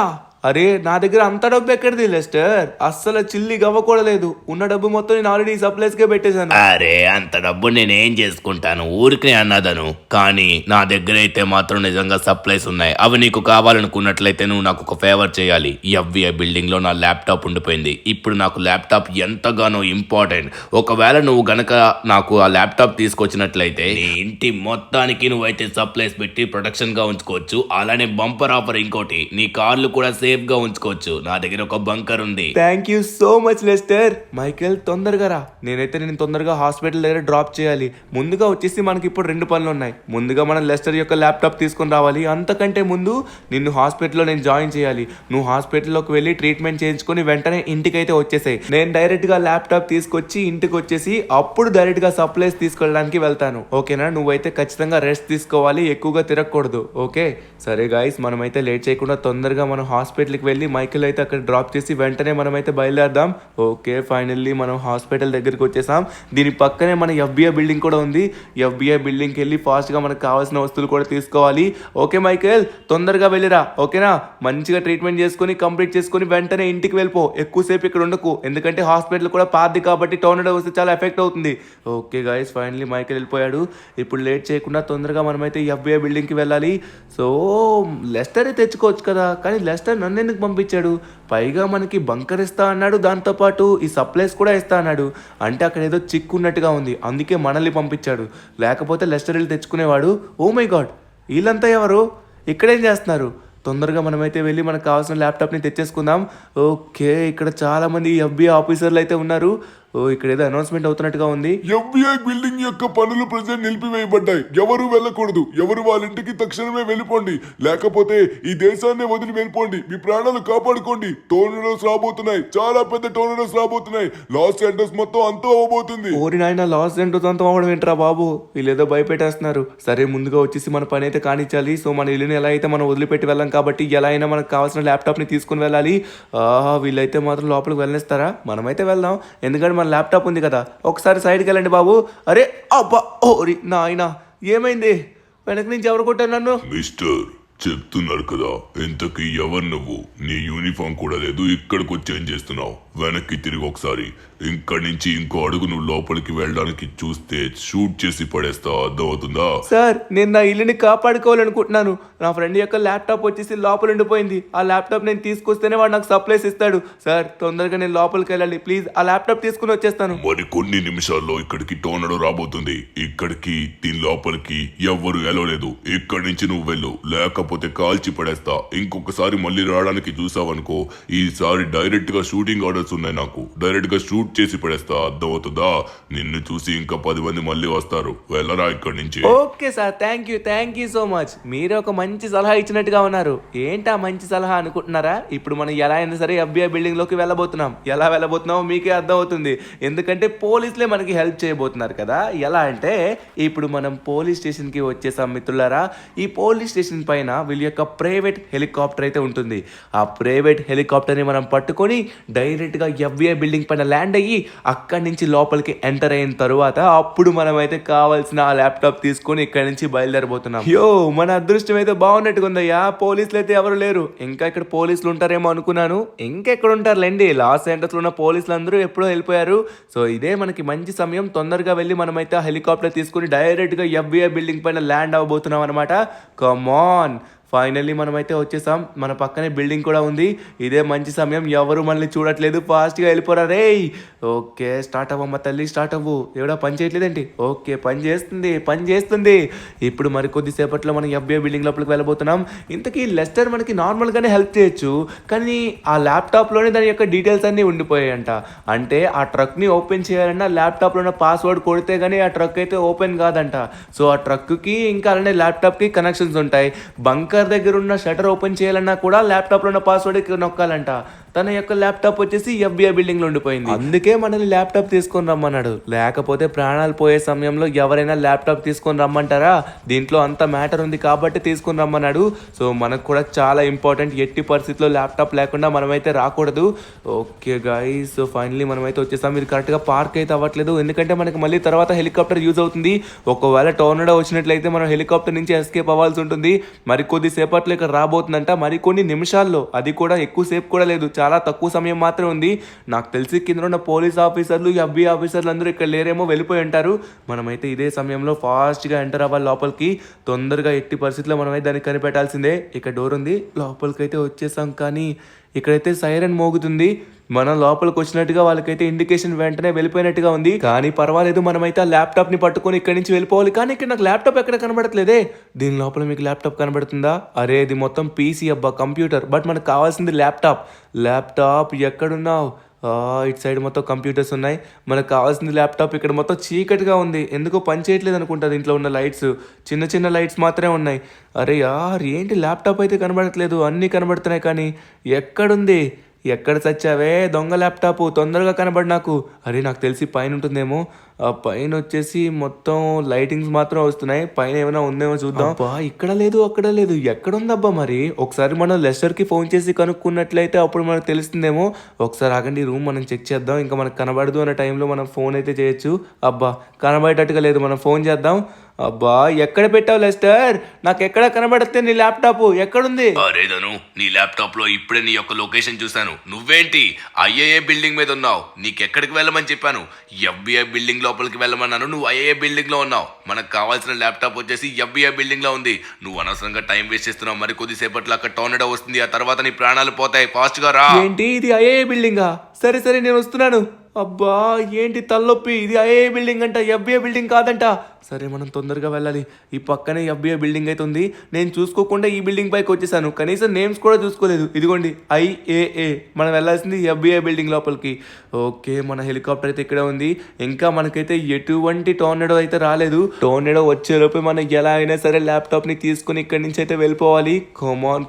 అరే నా దగ్గర అంత డబ్బు ఎక్కడిది లెస్టర్? అస్సలు చిల్లి గవ్వకూడలేదు. ఉన్న డబ్బు మొత్తం నేను ఆల్రెడీ సప్లైస్ కే పెట్టేశాను. అరే అంత డబ్బు నేనేం చేసుకుంటాను, ఊరికి అన్నదను. కానీ నా దగ్గర అయితే మాత్రం నిజంగా సప్లైస్ ఉన్నాయి. అవి నీకు కావాలనుకున్నట్లయితే నువ్వు నాకు ఒక ఫేవర్ చేయాలి. FBI బిల్డింగ్ లో నా ల్యాప్టాప్ ఉండిపోయింది. ఇప్పుడు నాకు ల్యాప్టాప్ ఎంతగానో ఇంపార్టెంట్. ఒకవేళ నువ్వు గనక నాకు ఆ ల్యాప్టాప్ తీసుకొచ్చినట్లయితే నీ ఇంటి మొత్తానికి నువ్వైతే సప్లైస్ పెట్టి ప్రొడక్షన్ గా ఉంచుకోవచ్చు. అలానే బంపర్ ఆఫర్ ఇంకోటి, నీ కార్లు కూడా సేఫ్ గా ఉంచుకోవచ్చు. నా దగ్గర ఒక బంకర్ ఉంది. Thank you so much Lester. Michael తొందరగా రా, నేనైతే నేను తొందరగా హాస్పిటల్ దగ్గర డ్రాప్ చేయాలి. ముందుగా వచ్చేసి మనకి ఇప్పుడు 2 పనులు ఉన్నాయి. ముందుగా మనం లెస్టర్ యొక్క ల్యాప్టాప్ తీసుకొని రావాలి. అంతకంటే ముందు నిన్ను హాస్పిటల్లో నేను జాయిన్ చేయాలి. నువ్వు హాస్పిటల్లోకి వెళ్ళి ట్రీట్మెంట్ చేయించుకొని వెంటనే ఇంటికి అయితే వచ్చేసాయి. నేను డైరెక్ట్ గా ల్యాప్టాప్ తీసుకొచ్చి ఇంటికి వచ్చేసి అప్పుడు డైరెక్ట్ గా సప్లైస్ తీసుకెళ్ళడానికి వెళ్తాను. ఓకేనా? నువ్వైతే ఖచ్చితంగా రెస్ట్ తీసుకోవాలి, ఎక్కువగా తిరగకూడదు. ఓకే సరే గాయస్, మనమైతే లేట్ చేయకుండా తొందరగా మనం హాస్పిటల్కి వెళ్ళి మైకేల్ అయితే అక్కడ డ్రాప్ చేసి వెంటనే మనమైతే బయలుదేరదాం. ఓకే ఫైనల్లీ మనం హాస్పిటల్ దగ్గరికి వచ్చేసాం. దీని పక్కనే మన FBI బిల్డింగ్ కూడా ఉంది. FBI బిల్డింగ్కి వెళ్ళి ఫాస్ట్గా మనకు కావాల్సిన వస్తువులు కూడా తీసుకోవాలి. ఓకే మైకేల్, తొందరగా వెళ్ళిరా. ఓకేనా? మంచిగా ట్రీట్మెంట్ చేసుకొని కంప్లీట్ చేసుకొని వెంటనే ఇంటికి వెళ్ళిపో. ఎక్కువసేపు ఇక్కడ ఉండకు, ఎందుకంటే హాస్పిటల్ కూడా పాతది కాబట్టి టోర్నడో వస్తే చాలా ఎఫెక్ట్ అవుతుంది. ఓకే గాయస్, ఫైనల్లీ మైకేల్ వెళ్ళిపోయాడు. ఇప్పుడు లేట్ చేయకుండా తొందరగా మనమైతే FBI బిల్డింగ్కి వెళ్ళాలి. సో లెస్టరే తెచ్చుకోవచ్చు కదా, కానీ లెస్టర్ నన్ను ఎందుకు పంపించాడు? పైగా మనకి బంకర్ ఇస్తా అన్నాడు, దాంతోపాటు ఈ సప్లైస్ కూడా ఇస్తా అన్నాడు. అంటే అక్కడ ఏదో చిక్కు ఉన్నట్టుగా ఉంది, అందుకే మనల్ని పంపించాడు. లేకపోతే లెస్టర్ వెళ్ళి తెచ్చుకునేవాడు. ఓ మై గాడ్, వీళ్ళంతా ఎవరు? ఇక్కడేం చేస్తున్నారు? తొందరగా మనమైతే వెళ్ళి మనకు కావాల్సిన ల్యాప్టాప్ని తెచ్చేసుకుందాం. ఓకే, ఇక్కడ చాలా మంది FBI ఆఫీసర్లు అయితే ఉన్నారు. ఓ ఇక్కడ ఏదో అనౌన్స్మెంట్ అవుతున్నట్టుగా ఉంది. FBI బిల్డింగ్ యొక్క పనులు ప్రజెంట్ నిలిపివేయబడ్డాయి. ఎవరు వెళ్ళకూడదు. ఎవరు వాళ్ళ ఇంటికి తక్షణమే వెళ్ళిపోండి, లేకపోతే ఈ దేశాన్ని వదిలి వెళ్ళిపోండి. మీ ప్రాణాలు కాపాడుకోండి. టోర్నడోస్ రాబోతున్నాయి, చాలా పెద్ద టోర్నడోస్ రాబోతున్నాయి. లాస్ ఏంజలస్ మొత్తం అంతా అవబోతుంది. ఓరి నాయన, లాస్ ఏంటో అంతం అవ్వడం ఏంట్రా బాబు, వీళ్ళు ఏదో భయపెట్టేస్తున్నారు. సరే ముందుగా వచ్చేసి మన పని అయితే కానిచ్చాలి. సో మన ఇల్లుని ఎలా అయితే మనం వదిలిపెట్టి వెళ్ళాం కాబట్టి ఎలా అయినా మనకు కావాల్సిన ల్యాప్టాప్ని తీసుకుని వెళ్ళాలి. వీళ్ళైతే మాత్రం లోపలికి వెళ్ళనిస్తారా? మనమైతే వెళ్దాం, ఎందుకంటే మన ల్యాప్టాప్ ఉంది కదా. ఒకసారి సైడ్కి వెళ్ళండి బాబు. అరే అబ్బా, ఓరి నాయన, ఏమైంది? వెనక నుంచి ఎవరు కొట్టారు నన్ను? మిస్టర్, చెప్తున్నారు కదా, ఇంతకీ ఎవరు నువ్వు? నీ యూనిఫామ్ కూడా లేదు, ఇక్కడికి వచ్చి ఏం చేస్తున్నావు? వెనక్కి తిరిగి ఒకసారి. ఇక్కడి నుంచి ఇంకో అడుగు నువ్వు లోపలికి వెళ్ళడానికి చూస్తే షూట్ చేసి పడేస్తా. అర్థమవుతుందా? సార్, నేను నా ఇల్లుని కాపాడుకోవాలనుకుంటున్నాను. నా ఫ్రెండ్ యొక్క ల్యాప్టాప్ వచ్చేసి లోపల ఉండిపోయింది. ఆ ల్యాప్టాప్ నేను తీసుకొస్తేనే వాడు నాకు సప్లైస్ ఇస్తాడు. సార్ తొందరగా నేను లోపలికి వెళ్ళాలి, ప్లీజ్. ఆ ల్యాప్టాప్ తీసుకుని వచ్చేస్తాను. మరి కొన్ని నిమిషాల్లో ఇక్కడికి టోర్నడో రాబోతుంది. ఇక్కడికి దీని లోపలికి ఎవ్వరు ఎలవలేదు. ఇక్కడి నుంచి నువ్వు వెళ్ళు, లేకపోతే కాల్చి పడేస్తా. ఇంకొకసారి మళ్ళీ రావడానికి చూసావనుకో, ఈసారి డైరెక్ట్ గా షూటింగ్ ఆర్డర్స్ ఉన్నాయి నాకు. డైరెక్ట్ గా షూట్ చేసి పడేస్తా. అర్థమవుతుందా? నిన్ను చూసి ఇంకా 10 మంది మళ్ళీ వస్తారు. వెళ్ళరా ఇక్కడి నుంచి. Okay sir, thank you so much. మీరే ఒక మంచి సలహా ఇచ్చినట్టుగా ఉన్నారు. ఏంటా మంచి సలహా అనుకుంటున్నారా? ఇప్పుడు మనం ఎలా అయినా సరే FBI బిల్డింగ్ లోకి వెళ్ళబోతున్నాం. ఎలా వెళ్ళబోతున్నామో మీకే అర్థం అవుతుంది, ఎందుకంటే పోలీసులే మనకి హెల్ప్ చేయబోతున్నారు కదా. ఎలా అంటే ఇప్పుడు మనం పోలీస్ స్టేషన్ కి వచ్చేసాం మిత్రులారా. ఈ పోలీస్ స్టేషన్ పైన వీళ్ళ యొక్క ప్రైవేట్ హెలికాప్టర్ అయితే ఉంటుంది. ఆ ప్రైవేట్ హెలికాప్టర్ని మనం పట్టుకొని డైరెక్ట్గా FBI బిల్డింగ్ పైన ల్యాండ్ అయ్యి అక్కడి నుంచి లోపలికి ఎంటర్ అయిన తర్వాత అప్పుడు మనం అయితే కావాల్సిన ఆ ల్యాప్టాప్ తీసుకొని ఇక్కడి నుంచి బయలుదేరబోతున్నాం. యో మన అదృష్టం అయితే బాగున్నట్టుగా ఉందయ్యా. పోలీసులు అయితే ఎవరు లేరు. ఇంకా ఇక్కడ పోలీసులు ఉంటారేమో అనుకున్నాను. ఇంకెక్కడ ఉంటారులేండి, లాస్ ఏంజల్స్లో ఉన్న పోలీసులు అందరూ ఎప్పుడో వెళ్ళిపోయారు. సో ఇదే మనకి మంచి సమయం. తొందరగా వెళ్ళి మనమైతే ఆ హెలికాప్టర్ తీసుకుని డైరెక్ట్గా FBI బిల్డింగ్ పైన ల్యాండ్ అవ్వబోతున్నాం అనమాట. కమాన్, ఫైనల్లీ మనమైతే వచ్చేసాం. మన పక్కనే బిల్డింగ్ కూడా ఉంది. ఇదే మంచి సమయం, ఎవరు మనల్ని చూడట్లేదు. ఫాస్ట్గా వెళ్ళిపోరా రే. ఓకే స్టార్ట్ అవ్వమ్మ తల్లి, స్టార్ట్ అవ్వు. ఎవడా పని చేయట్లేదేంటి? ఓకే పని చేస్తుంది. ఇప్పుడు మరి కొద్దిసేపట్లో మనం FBI బిల్డింగ్ లోపలికి వెళ్ళబోతున్నాం. ఇంతకీ లెస్టర్ మనకి నార్మల్గానే హెల్ప్ చేయొచ్చు, కానీ ఆ ల్యాప్టాప్లోనే దాని యొక్క డీటెయిల్స్ అన్నీ ఉండిపోయాయంట. అంటే ఆ ట్రక్ని ఓపెన్ చేయాలన్నా ల్యాప్టాప్లో ఉన్న పాస్వర్డ్ కొడితే కానీ ఆ ట్రక్ అయితే ఓపెన్ కాదంట. సో ఆ ట్రక్కి ఇంకా అలానే ల్యాప్టాప్కి కనెక్షన్స్ ఉంటాయి. బంకర్ దగ్గర ఉన్న షటర్ ఓపెన్ చేయాలన్నా కూడా ల్యాప్టాప్లో ఉన్న పాస్వర్డ్ నొక్కాలంట. తన యొక్క ల్యాప్టాప్ వచ్చేసి FBI బిల్డింగ్ లో ఉండిపోయింది. అందుకే మనల్ని ల్యాప్టాప్ తీసుకొని రమ్మన్నాడు. లేకపోతే ప్రాణాలు పోయే సమయంలో ఎవరైనా ల్యాప్టాప్ తీసుకొని రమ్మంటారా? దీంట్లో అంత మ్యాటర్ ఉంది కాబట్టి తీసుకొని రమ్మన్నాడు. సో మనకు కూడా చాలా ఇంపార్టెంట్. ఎట్టి పరిస్థితుల్లో ల్యాప్టాప్ లేకుండా మనమైతే రాకూడదు. ఓకే గైస్, సో ఫైనలీ మనమైతే వచ్చేసాం. ఇది కరెక్ట్గా పార్క్ అయితే అవ్వట్లేదు, ఎందుకంటే మనకి మళ్ళీ తర్వాత హెలికాప్టర్ యూజ్ అవుతుంది. ఒకవేళ టోర్నడో వచ్చినట్లయితే మనం హెలికాప్టర్ నుంచి ఎస్కేప్ అవ్వాల్సి ఉంటుంది. మరి కొద్దిసేపట్లో ఇక్కడ రాబోతుందంట, మరి కొన్ని నిమిషాల్లో. అది కూడా ఎక్కువసేపు కూడా లేదు, చాలా తక్కువ సమయం మాత్రమే ఉంది. నాకు తెలిసి కింద ఉన్న పోలీస్ ఆఫీసర్లు FBI ఆఫీసర్లు అందరూ ఇక్కడ లేరేమో, వెళ్ళిపోయి ఉంటారు. మనమైతే ఇదే సమయంలో ఫాస్ట్గా ఎంటర్ అవ్వాలి లోపలికి. తొందరగా ఎట్టి పరిస్థితుల్లో మనమైతే దాన్ని కనిపెట్టాల్సిందే. ఇక్కడ డోర్ ఉంది, లోపలికి అయితే వచ్చేసాం. కానీ ఇక్కడైతే సైరన్ మోగుతుంది. మనం లోపలికి వచ్చినట్టుగా వాళ్ళకైతే ఇండికేషన్ వెంటనే వెళ్ళిపోయినట్టుగా ఉంది. కానీ పర్వాలేదు, మనమైతే ఆ ల్యాప్టాప్ ని పట్టుకొని ఇక్కడి నుంచి వెళ్ళిపోవాలి. కానీ ఇక్కడ నాకు ల్యాప్టాప్ ఎక్కడ కనబడట్లేదే. దీని లోపల మీకు ల్యాప్టాప్ కనబడుతుందా? అరే ఇది మొత్తం PC అబ్బా, కంప్యూటర్. బట్ మనకు కావాల్సింది ల్యాప్టాప్ ఎక్కడున్నావు? ఇటు సైడ్ మొత్తం కంప్యూటర్స్ ఉన్నాయి. మనకు కావాల్సింది ల్యాప్టాప్. ఇక్కడ మొత్తం చీకటిగా ఉంది, ఎందుకో పని చేయట్లేదు అనుకుంటా. దీంట్లో ఉన్న లైట్స్ చిన్న లైట్స్ మాత్రమే ఉన్నాయి. అరే యార్, ఏంటి ల్యాప్టాప్ అయితే కనబడట్లేదు, అన్నీ కనబడుతున్నాయి కానీ ఎక్కడుంది? ఎక్కడ చచ్చావే దొంగ ల్యాప్టాప్, తొందరగా కనబడి నాకు. అరే నాకు తెలిసి పైన ఉంటుందేమో. ఆ పైన వచ్చేసి మొత్తం లైటింగ్స్ మాత్రం వస్తున్నాయి. పైన ఏమైనా ఉందేమో చూద్దాం. అబ్బా ఇక్కడ లేదు, అక్కడ లేదు, ఎక్కడుందబ్బా మరి? ఒకసారి మనం లెస్టర్కి ఫోన్ చేసి కనుక్కున్నట్లయితే అప్పుడు మనకు తెలుస్తుందేమో. ఒకసారి ఆగండి, రూమ్ మనం చెక్ చేద్దాం. ఇంకా మనకు కనబడదు అనే టైంలో మనం ఫోన్ అయితే చేయొచ్చు. అబ్బా కనబడేటట్టుగా లేదు, మనం ఫోన్ చేద్దాం. అబ్బా ఎక్కడ పెట్టావు లెస్టర్? నాకు ఎక్కడ కనబడితే నీ ల్యాప్టాప్ ఎక్కడుంది? అరే ధను, నీ ల్యాప్టాప్ లో ఇప్పుడే నీ యొక్క లొకేషన్ చూశాను. నువ్వేంటి IAA బిల్డింగ్ మీద ఉన్నావు? నీకెక్కడికి వెళ్ళమని చెప్పాను? FBI బిల్డింగ్ లోపలికి వెళ్ళమన్నాను, నువ్వు IAA బిల్డింగ్ లో ఉన్నావు. మనకు కావాల్సిన ల్యాప్టాప్ వచ్చేసి FBI బిల్డింగ్ లో ఉంది. నువ్వు అనవసరంగా టైం వేస్ట్ చేస్తున్నావు. మరి కొద్దిసేపట్లో అక్కడ టోర్నడో వస్తుంది, ఆ తర్వాత నీ ప్రాణాలు పోతాయి. ఫాస్ట్ గా రా. ఏంటి ఇది IAA బిల్డింగా? సరే నేను వస్తున్నాను. అబ్బా ఏంటి తలనొప్పి, ఇది IAA బిల్డింగ్ అంట, FBI బిల్డింగ్ కాదంట. సరే మనం తొందరగా వెళ్ళాలి. ఈ పక్కనే FBI బిల్డింగ్ అయితే ఉంది. నేను చూసుకోకుండా ఈ బిల్డింగ్ పైకి వచ్చేసాను, కనీసం నేమ్స్ కూడా చూసుకోలేదు. ఇదిగోండి IAA. మనం వెళ్ళాల్సింది FBI బిల్డింగ్ లోపలికి. ఓకే మన హెలికాప్టర్ అయితే ఇక్కడే ఉంది. ఇంకా మనకైతే ఎటువంటి టోర్నడో అయితే రాలేదు. టోర్నడో వచ్చేలోపే మనం ఎలా అయినా సరే ల్యాప్టాప్ ని తీసుకుని ఇక్కడి నుంచి అయితే వెళ్ళిపోవాలి.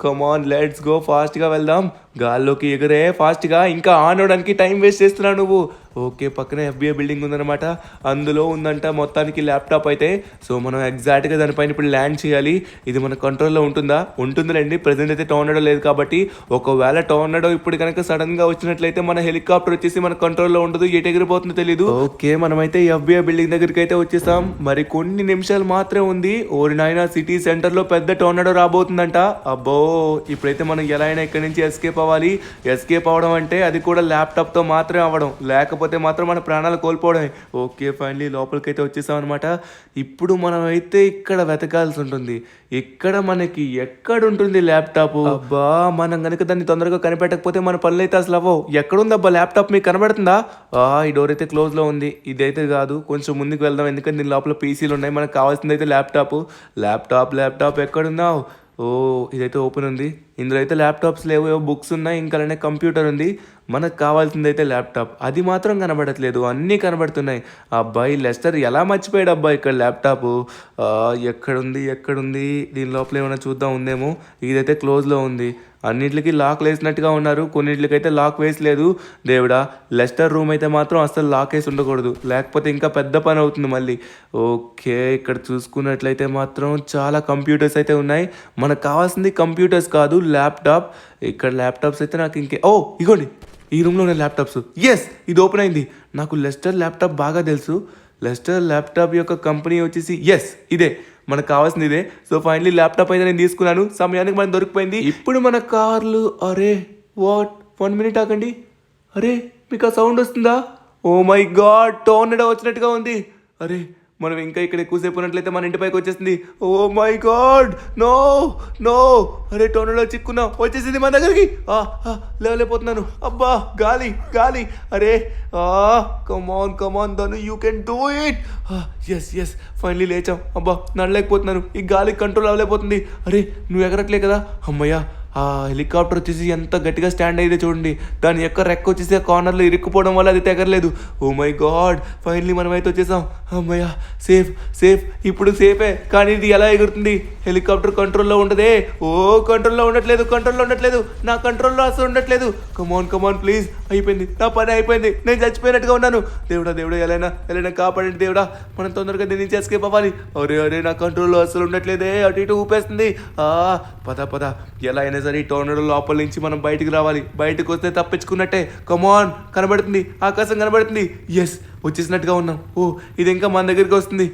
కమాన్ లెట్స్ గో, ఫాస్ట్ గా వెళ్దాం. గాల్లోకి ఎగరే ఫాస్ట్ గా. ఇంకా ఆన్ అవడానికి టైం వేస్ట్ చేస్తున్నావు నువ్వు. ఓకే పక్కనే FBI బిల్డింగ్ ఉందన్నమాట, అందులో ఉందంట మొత్తానికి ల్యాప్టాప్ అయితే. సో మనం ఎగ్జాక్ట్గా దానిపైన ఇప్పుడు ల్యాండ్ చేయాలి. ఇది మన కంట్రోల్లో ఉంటుందిలేండి. ప్రెసెంట్ అయితే టోర్నడో లేదు కాబట్టి. ఒకవేళ టోర్నడో ఇప్పుడు కనుక సడన్ గా వచ్చినట్లయితే మన హెలికాప్టర్ వచ్చేసి మన కంట్రోల్లో ఉండదు, ఎటు ఎగిరిపోతుందో తెలీదు. ఓకే మనమైతే FBI బిల్డింగ్ దగ్గరికి అయితే వచ్చేసాం. మరి కొన్ని నిమిషాలు మాత్రమే ఉంది. ఓరి నాయనా, సిటీ సెంటర్ లో పెద్ద టోర్నడో రాబోతుందంట. అబ్బో ఇప్పుడైతే మనం ఎలా అయినా ఇక్కడ నుంచి ఎస్కేప్ అవ్వాలి. ఎస్కేప్ అవ్వడం అంటే అది కూడా ల్యాప్టాప్ తో మాత్రమే అవ్వడం, లేకపోతే మాత్రం మన ప్రాణాలు కోల్పోవడమే. ఓకే ఫైనలీ లోపలికి అయితే వచ్చేసాం అనమాట. ఇప్పుడు మనం అయితే ఇక్కడ వెతకాల్సి ఉంటుంది. ఇక్కడ మనకి ఎక్కడ ఉంటుంది ల్యాప్టాప్? అబ్బా మనం కనుక దాన్ని తొందరగా కనిపెట్టకపోతే మన పనులు అయితే అసలు అవ్వవు. ఎక్కడుందబ్బా ల్యాప్టాప్? మీకు కనబడుతుందా? ఈ డోర్ అయితే క్లోజ్ లో ఉంది. ఇదైతే కాదు, కొంచెం ముందుకు వెళ్దాం, ఎందుకంటే దీని లోపల PCలు ఉన్నాయి. మనకు కావాల్సింది అయితే ల్యాప్టాప్ ఎక్కడున్నావు? ఇదైతే ఓపెన్ ఉంది. ఇందులో అయితే ల్యాప్టాప్స్ లేవు, బుక్స్ ఉన్నాయి, ఇంకా అలానే కంప్యూటర్ ఉంది. మనకు కావాల్సింది అయితే ల్యాప్టాప్, అది మాత్రం కనబడట్లేదు, అన్నీ కనబడుతున్నాయి. అబ్బాయి లెస్టర్ ఎలా మర్చిపోయాడు అబ్బా ఇక్కడ ల్యాప్టాప్? ఎక్కడుంది? దీని లోపల ఏమైనా చూద్దాం ఉందేమో. ఇదైతే క్లోజ్లో ఉంది. అన్నింటికి లాక్ వేసినట్టుగా ఉన్నారు, కొన్నింటికైతే లాక్ వేసలేదు. దేవుడా, లెస్టర్ రూమ్ అయితే మాత్రం అస్సలు లాక్ వేసి ఉండకూడదు, లేకపోతే ఇంకా పెద్ద పని అవుతుంది మళ్ళీ. ఓకే, ఇక్కడ చూసుకున్నట్లయితే మాత్రం చాలా కంప్యూటర్స్ అయితే ఉన్నాయి. మనకు కావాల్సింది కంప్యూటర్స్ కాదు, ల్యాప్టాప్. ఇక్కడ ల్యాప్టాప్స్ అయితే నాకు ఇగోండి, ఈ రూమ్లో ఉన్న ల్యాప్టాప్స్. ఎస్, ఇది ఓపెన్ అయింది. నాకు లెస్టర్ ల్యాప్టాప్ బాగా తెలుసు. లెస్టర్ ల్యాప్టాప్ యొక్క కంపెనీ వచ్చేసి ఎస్ ఇదే, మనకు కావాల్సింది ఇదే. సో ఫైనలీ ల్యాప్టాప్ అయితే నేను తీసుకున్నాను, సమయానికి మనకు దొరికిపోయింది. ఇప్పుడు మన కార్లు. అరే వాట్, 1 minute ఆగండి. అరే మీకు ఆ సౌండ్ వస్తుందా? ఓ మై గాడ్, టోర్నడో వచ్చినట్టుగా ఉంది. అరే మనం ఇంకా ఇక్కడ ఎక్కువసేపు ఉన్నట్లయితే మన ఇంటి పైకి వచ్చేసింది. Oh my God, no no. అరే టోర్నడో చిక్కున్నాం, వచ్చేసింది మన దగ్గరికి. లేవలేకపోతున్నాను. అబ్బా గాలి గాలి. అరే come on come on Dhanu, you can do it. Yes finally లేచాం. అబ్బా నడలేకపోతున్నాను, ఈ గాలి కంట్రోల్ అవ్వలేకపోతుంది. అరే నువ్వు ఎగరట్లే కదా, అమ్మయ్యా. ఆ హెలికాప్టర్ వచ్చేసి ఎంత గట్టిగా స్టాండ్ అయితే చూడండి, దాని యొక్క రెక్క వచ్చేసి ఆ కార్నర్లో ఇరుక్కుపోవడం వల్ల అది తెగరలేదు. ఓ మై గాడ్, ఫైనలీ మనం అయితే వచ్చేసాం. అమ్మయ్య, సేఫ్ సేఫ్. ఇప్పుడు సేఫే, కానీ ఇది ఎలా ఎగురుతుంది? హెలికాప్టర్ కంట్రోల్లో ఉండదే. కంట్రోల్లో ఉండట్లేదు, నా కంట్రోల్లో అసలు ఉండట్లేదు. Come on please. అయిపోయింది, నా పని అయిపోయింది, నేను చచ్చిపోయినట్టుగా ఉన్నాను. దేవుడా ఎలా కాపాడండి దేవుడా, మనం తొందరగా దీని నుంచి ఎస్కేప్ అవ్వాలి. అరే నా కంట్రోల్లో అసలు ఉండట్లేదే, అటు ఇటు ఊపేస్తుంది. పద ఎలా అయినా సరే ఈ టోర్నడో లోపల నుంచి మనం బయటికి రావాలి. బయటకు వస్తే తప్పించుకున్నట్టే. కమాన్, కనబడుతుంది, ఆకాశం కనబడుతుంది. ఎస్, వచ్చేసినట్టుగా ఉన్నాం. ఇది ఇంకా మన దగ్గరికి వస్తుంది.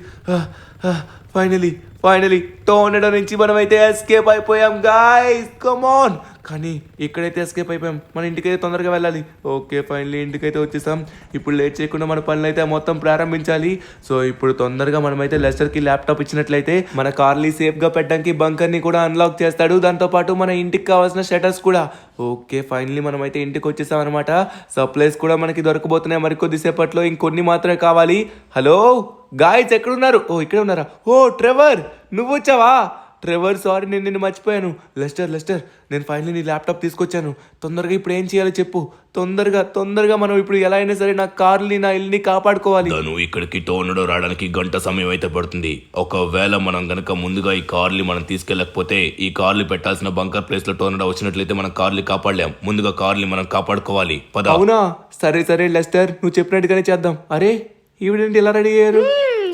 ఫైనలీ టోర్నడో నుంచి మనం అయితే ఎస్కేప్ అయిపోయాం గాయ్స్. కమాన్. కానీ ఇక్కడైతే ఎస్కేప్ అయిపోయాం, మన ఇంటికైతే తొందరగా వెళ్ళాలి. ఓకే, ఫైనలీ ఇంటికైతే వచ్చేసాం. ఇప్పుడు లేట్ చేయకుండా మన పనులు అయితే మొత్తం ప్రారంభించాలి. సో ఇప్పుడు తొందరగా మనమైతే లెస్టర్కి ల్యాప్టాప్ ఇచ్చినట్లయితే మన కార్ని సేఫ్గా పెట్టడానికి బంకర్ని కూడా అన్లాక్ చేస్తాడు, దాంతోపాటు మన ఇంటికి కావాల్సిన షటర్స్ కూడా. ఓకే, ఫైనలీ మనమైతే ఇంటికి వచ్చేసాం అనమాట. సప్లైస్ కూడా మనకి దొరకబోతున్నాయి మరికొద్దిసేపట్లో, ఇంకొన్ని మాత్రమే కావాలి. హలో గాయ్స్, ఎక్కడున్నారు? ఇక్కడే ఉన్నారా? ట్రెవర్, నువ్వు వచ్చావా? ట్రెవర్, సారీ నేను నిన్ను మర్చిపోయాను. లెస్టర్ నేను ఫైనలీ నీ ల్యాప్టాప్ తీసుకొచ్చాను. తొందరగా ఇప్పుడు ఏం చేయాలో చెప్పు. తొందరగా మనం ఇప్పుడు ఎలా అయినా సరే నా కార్ని, నా ఇల్లుని కాపాడుకోవాలి. తను ఇక్కడికి టోర్నడో రావడానికి 1 గంట సమయం అయితే పడుతుంది. ఒకవేళ మనం గనక ముందుగా ఈ కార్ని మనం తీసుకెళ్ళకపోతే, ఈ కార్లు పెట్టాల్సిన బంకర్ ప్లేస్ లో టోర్నడో వచ్చినట్లయితే మనం కార్ని కాపాడలేం. ముందుగా కార్ని మనం కాపాడుకోవాలి. పద. అవునా, సరే లెస్టర్, నువ్వు చెప్పినట్టుగానే చేద్దాం. అరే ఈవిడేంటి ఇలా రెడీ అయ్యారు?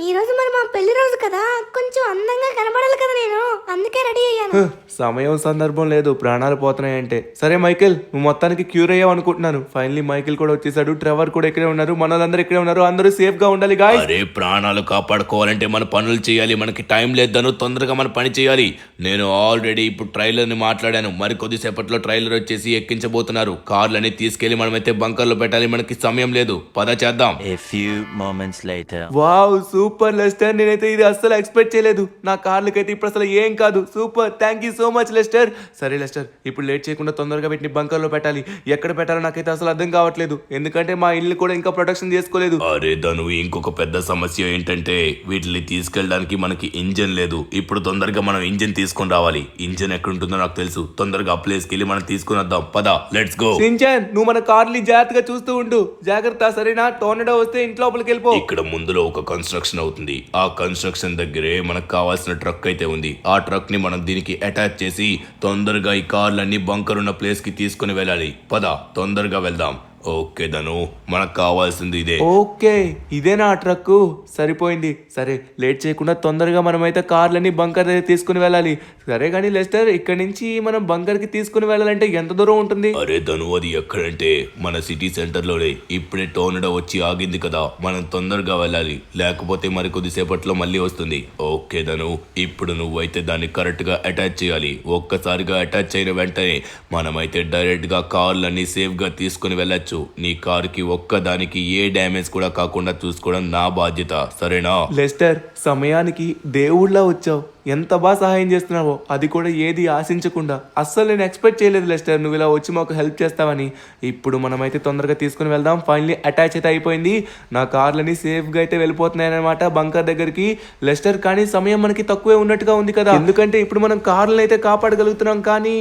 ఈరోజు మరి మా పెళ్లి రోజు కదా, కొంచెం అందంగా కనబడాలి కదా, నేను అందుకే రెడీ అయ్యాను. సమయం సందర్భం లేదు, ప్రాణాలు పోతున్నాయంటే. సరే మైకేల్, నువ్వు మొత్తానికి క్యూర్ అయ్యావు అనుకుంటున్నాను. ఫైనలీ మైకేల్ కూడా వచ్చేసాడు, ట్రెవర్ కూడా ఇక్కడే ఉన్నారు, మనలందరూ ఇక్కడే ఉన్నారు. అందరూ సేఫ్ గా ఉండాలి గాయ్స్. అరే ప్రాణాలు కాపాడుకోవాలంటే మన పనులు చేయాలి, మనకి టైం లేదను, తొందరగా మన పని చేయాలి. నేను ఆల్రెడీ ఇప్పుడు ట్రైలర్ ని మాట్లాడాను, మరి కొద్దిసేపట్లో ట్రైలర్ వచ్చేసి ఎక్కించబోతున్నారు. కార్లని తీసుకెళ్లి మనమైతే బంకర్లో పెట్టాలి, మనకి సమయం లేదు. పద చేద్దాం. A few moments later. Wow, super Lester, నేనైతే ఇది అస్సలు ఎక్స్పెక్ట్ చేయలేదు. నా కార్లకైతే ఇప్పుడు అసలు ఏం కాదు. Super, thank you so much Lester. సరే లెస్టర్, ఇప్పుడు లేట్ చేయకుండా తొందరగా వీటిని బంకర్లో పెట్టాలి. ఎక్కడ పెట్టాలో నాకైతే అసలు అర్థం కావట్లేదు, ఎందుకంటే మా ఇల్లు కూడా ఇంకా ప్రొటెక్షన్ చేసుకోలేదు. అరే ధను, ఇంకొక పెద్ద సమస్య ఏంటంటే వీటిని తీసుకెళ్ళడానికి మనకి ఇంజన్ లేదు. ఇప్పుడు తొందరగా మనం ఇంజన్ తీసుకొని రావాలి. ఇంజన్ ఎక్కడ ఉంటుందో నాకు తెలుసు, తొందరగా ఆ ప్లేస్కి వెళ్ళి మనం తీసుకుని వద్దాం. పద, లెట్స్ గో. సించాన్, నువ్వు మన కార్ని జాగ్రత్తగా చూస్తూ ఉండు. జాగ్రత్త, సరేనా? టోర్నడో వస్తే ఇంట్లో లోపలికి వెళ్ళిపో. ఇక్కడ ముందులో ఒక కన్స్ట్రక్షన్ అవుతుంది. ఆ కన్స్ట్రక్షన్ దగ్గరే మనకు కావాల్సిన ట్రక్ అయితే ఉంది. ఆ ట్రక్ ని మనం దీనికి అటాచ్ చేసి తొందరగా ఈ కార్లన్నీ బంకర్ ఉన్న ప్లేస్ కి తీసుకుని వెళ్ళాలి. పద, తొందరగా వెళ్దాం. ఓకే ధను, మనకు కావాల్సింది ఇదే. ఓకే, ఇదేనా ఆ ట్రక్? సరిపోయింది. సరే, లేట్ చేయకుండా తొందరగా మనమైతే కార్లన్నీ బంకర్ దగ్గర తీసుకుని వెళ్ళాలి. సరే కానీ లెస్టర్, ఇక్కడ నుంచి మనం బంకర్ కి తీసుకుని వెళ్ళాలంటే ఎంత దూరం ఉంటుంది? అరే ధను, అది ఎక్కడంటే మన సిటీ సెంటర్ లోనే. ఇప్పుడే టోర్నడో వచ్చి ఆగింది కదా, మనం తొందరగా వెళ్ళాలి, లేకపోతే మరి కొద్దిసేపట్లో మళ్ళీ వస్తుంది. ఓకే ధను, ఇప్పుడు నువ్వైతే దాన్ని కరెక్ట్ గా అటాచ్ చేయాలి. ఒక్కసారిగా అటాచ్ అయిన వెంటనే మనమైతే డైరెక్ట్ గా కార్లన్నీ సేఫ్ గా తీసుకుని వెళ్ళచ్చు. నీ కారుకి ఒక్కదానికి ఏ డ్యామేజ్ కూడా కాకుండా చూసుకోవడం నా బాధ్యత, సరేనా? లెస్టర్, సమయానికి దేవుళ్ళ వచ్చావు. ఎంత బాగా సహాయం చేస్తున్నావో, అది కూడా ఏది ఆశించకుండా. అస్సలు నేను ఎక్స్పెక్ట్ చేయలేదు లెస్టర్, నువ్వు ఇలా వచ్చి మాకు హెల్ప్ చేస్తావని. ఇప్పుడు మనమైతే తొందరగా తీసుకుని వెళ్దాం. ఫైనలీ అటాచ్ అయితే అయిపోయింది. నా కార్లని సేఫ్గా అయితే వెళ్ళిపోతున్నాయి అనమాట బంకర్ దగ్గరికి. లెస్టర్, కానీ సమయం మనకి తక్కువే ఉన్నట్టుగా ఉంది కదా, ఎందుకంటే ఇప్పుడు మనం కార్లను అయితే కాపాడగలుగుతున్నాం. కానీ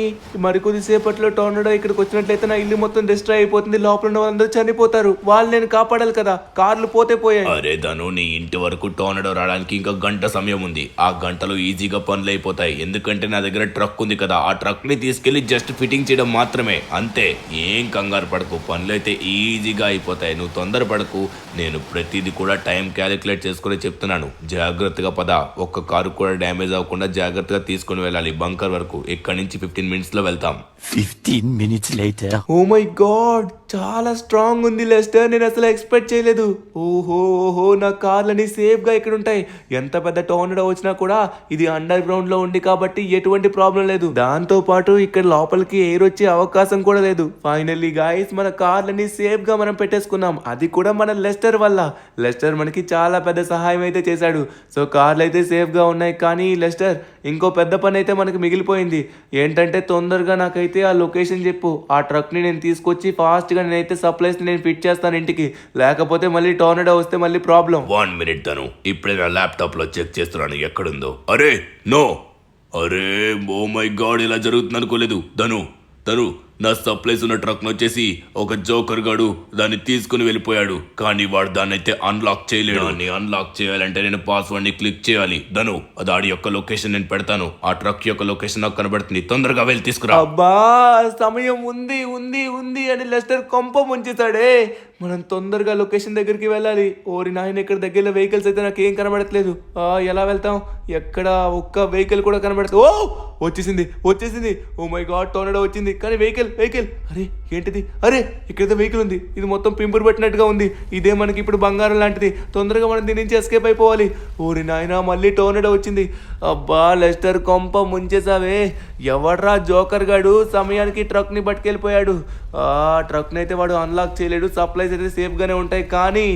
మరికొద్ది సేపట్లో టోర్నడో ఇక్కడికి వచ్చినట్లయితే నా ఇల్లు మొత్తం డిస్ట్రాయ్ అయిపోతుంది, లోపల ఉన్న వాళ్ళందరూ చనిపోతారు. వాళ్ళు నేను కాపాడాలి కదా, కార్లు పోతే పోయాయి. అరే ధను, నీ ఇంటి వరకు టోర్నడో రావడానికి రావడానికి ఇంకా గంట సమయం ఉంది. ఆ గంటలో ఈజీగా పనులు అయిపోతాయి. ఎందుకంటే నా దగ్గర ట్రక్ ఉంది కదా, ఆ ట్రక్ ని తీసుకెళ్లి జస్ట్ ఫిట్టింగ్ చేయడం మాత్రమే, అంతే. ఏం కంగారు పడకు, పనులు అయితే ఈజీగా అయిపోతాయి. నువ్వు తొందరపడకు. నేను ప్రతిదీ కూడా టైం క్యాలిక్యులేట్ చేసుకుని చెప్తున్నాను. జాగ్రత్తగా పద. ఒక్క కారు కూడా డ్యామేజ్ అవ్వకుండా జాగ్రత్తగా తీసుకుని వెళ్ళాలి బంకర్ వరకు. ఇక్కడి నుంచి 15 minutes లో వెళ్తాం. 15 minutes later. Oh my god, చాలా స్ట్రాంగ్ ఉంది లెస్టర్. నేను అసలు ఎక్స్పెక్ట్ చేయలేదు. ఓహో, నా కార్లని సేఫ్ గా ఇక్కడ ఉంటాయి. ఎంత పెద్ద టోర్నడో వచ్చినా కూడా ఇది అండర్ గ్రౌండ్ లో ఉంది కాబట్టి ఎటువంటి ప్రాబ్లం లేదు. దాంతో పాటు ఇక్కడ లోపలికి ఎయిర్ వచ్చే అవకాశం కూడా లేదు. ఫైనల్లీ గాయస్, మన కార్లని సేఫ్ గా మనం పెట్టేసుకున్నాం. అది కూడా మన లెస్టర్ వల్ల. లెస్టర్ మనకి చాలా పెద్ద సహాయం అయితే చేశాడు. సో కార్లు అయితే సేఫ్ గా ఉన్నాయి. కానీ లెస్టర్, ఇంకో పెద్ద పని అయితే మనకి మిగిలిపోయింది. ఏంటంటే తొందరగా నాకైతే ఆ లొకేషన్ చెప్పు. ఆ ట్రక్ ని నేను తీసుకొచ్చి ఫాస్ట్ గా నేనైతే సప్లైస్ నేను ఫిట్ చేస్తాను ఇంటికి. లేకపోతే మళ్ళీ టోర్నడో వస్తే మళ్ళీ ప్రాబ్లం. 1 minute తను. ఇప్పుడే నా ల్యాప్టాప్ లో చెక్ చేస్తున్నాను ఎక్కడుందో. అరే నో, అరే ఓ మై గాడ్, ఇలా జరుగుతుంది అనుకోలేదు. తను నా సప్లైస్ ఉన్న ట్రక్ వచ్చేసి ఒక జోకర్ గాడు దాన్ని తీసుకుని వెళ్ళిపోయాడు. కానీ వాడు దాన్ని అయితే అన్లాక్ చేయలేడు. దాన్ని అన్లాక్ చేయాలంటే నేను పాస్వర్డ్ ని క్లిక్ చేయాలి. దాడి యొక్క లొకేషన్ నేను పెడతాను. ఆ ట్రక్ యొక్క లొకేషన్ నాకు కనబడుతుంది. తొందరగా వెళ్ళి తీసుకురా. అబ్బా, సమయం ఉంది ఉంది ఉంది అని లెస్టర్ కొంప ముంచేశాడే. మనం తొందరగా లొకేషన్ దగ్గరికి వెళ్ళాలి. ఓరి నాయన, ఇక్కడ దగ్గరలో వెహికల్స్ అయితే నాకు ఏం కనబడట్లేదు. ఎలా వెళ్తాం? ఎక్కడ ఒక్క వెహికల్ కూడా కనబడట్లేదు. వచ్చేసింది. ఓ మై గాడ్, టోర్నడో వచ్చింది. కానీ వెహికల్, అరే ఏంటిది? అరే ఇక్కడైతే వెహికల్ ఉంది. ఇది మొత్తం పింపురు పట్టినట్టుగా ఉంది. ఇదే మనకి ఇప్పుడు బంగారం లాంటిది. తొందరగా మనం దీని నుంచి ఎస్కేప్ అయిపోవాలి. ఓరి నాయన, మళ్ళీ టోర్నడో వచ్చింది. అబ్బా లెస్టర్, కొంప ముంచేసావే. ఎవడ్రా జోకర్ గాడు సమయానికి ట్రక్ ని పట్టుకెళ్ళిపోయాడు. ట్రక్ ని అయితే వాడు అన్లాక్ చేయలేడు. సప్లైస్ అయితే సేఫ్ గానే ఉంటాయి. కానీ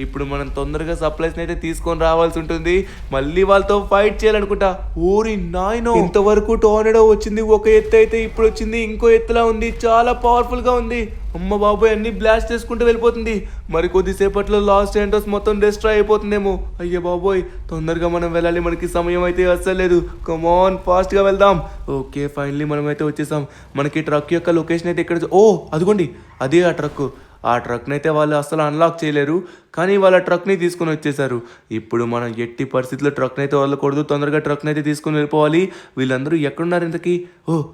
ఇప్పుడు మనం తొందరగా సప్లైస్ అయితే తీసుకొని రావాల్సి ఉంటుంది. మళ్ళీ వాళ్ళతో ఫైట్ చేయాలనుకుంటా. ఓరి నాయనో, ఇంతవరకు టోర్నడో వచ్చింది ఒక ఎత్తు అయితే ఇప్పుడు వచ్చింది ఇంకో ఎత్తులా ఉంది. చాలా పవర్ఫుల్ గా ఉంది. అమ్మ బాబోయ్, అన్ని బ్లాస్ట్ చేసుకుంటూ వెళ్ళిపోతుంది. మరి కొద్దిసేపట్లో లాస్ ఏంటోస్ మొత్తం డిస్ట్రాయ్ అయిపోతుందేమో. అయ్యే బాబోయ్, తొందరగా మనం వెళ్ళాలి. మనకి సమయం అయితే అస్సలు లేదు. కమాన్, ఫాస్ట్ గా వెళ్దాం. ఓకే, ఫైనల్లీ మనం అయితే వచ్చేసాం. మనకి ట్రక్ యొక్క లొకేషన్ అయితే ఇక్కడ. అదిగోండి, అదే ఆ ట్రక్. ఆ ట్రక్ని అయితే వాళ్ళు అస్సలు అన్లాక్ చేయలేరు. కానీ వాళ్ళ ట్రక్ని తీసుకొని వచ్చేసారు. ఇప్పుడు మనం ఎట్టి పరిస్థితుల్లో ట్రక్ని అయితే వదలకూడదు. తొందరగా ట్రక్ని అయితే తీసుకొని వెళ్ళిపోవాలి. వీళ్ళందరూ ఎక్కడున్నారు ఇంతకీ?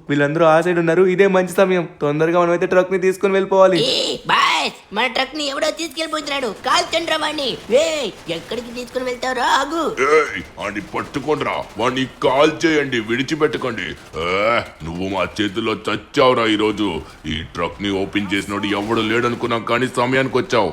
వీళ్ళందరూ ఆ సైడ్ ఉన్నారు. ఇదే మంచి సమయం. తొందరగా మనం అయితే ట్రక్ని తీసుకొని వెళ్ళిపోవాలి. మన ట్రక్ ని ఎవడో తీసుకెళ్ళిపోతున్నాడు. కాల్చండ్రా వాడిని. ఎక్కడికి తీసుకుని వెళ్తావురా? ఆగు. అని పట్టుకోండిరా, వాడిని కాల్ చేయండి, విడిచిపెట్టకండి. నువ్వు మా చేతుల్లో చచ్చావురా ఈరోజు. ఈ ట్రక్ ని ఓపెన్ చేసినోడు ఎవడు లేడనుకున్నాం, కానీ సమయానికి వచ్చావు.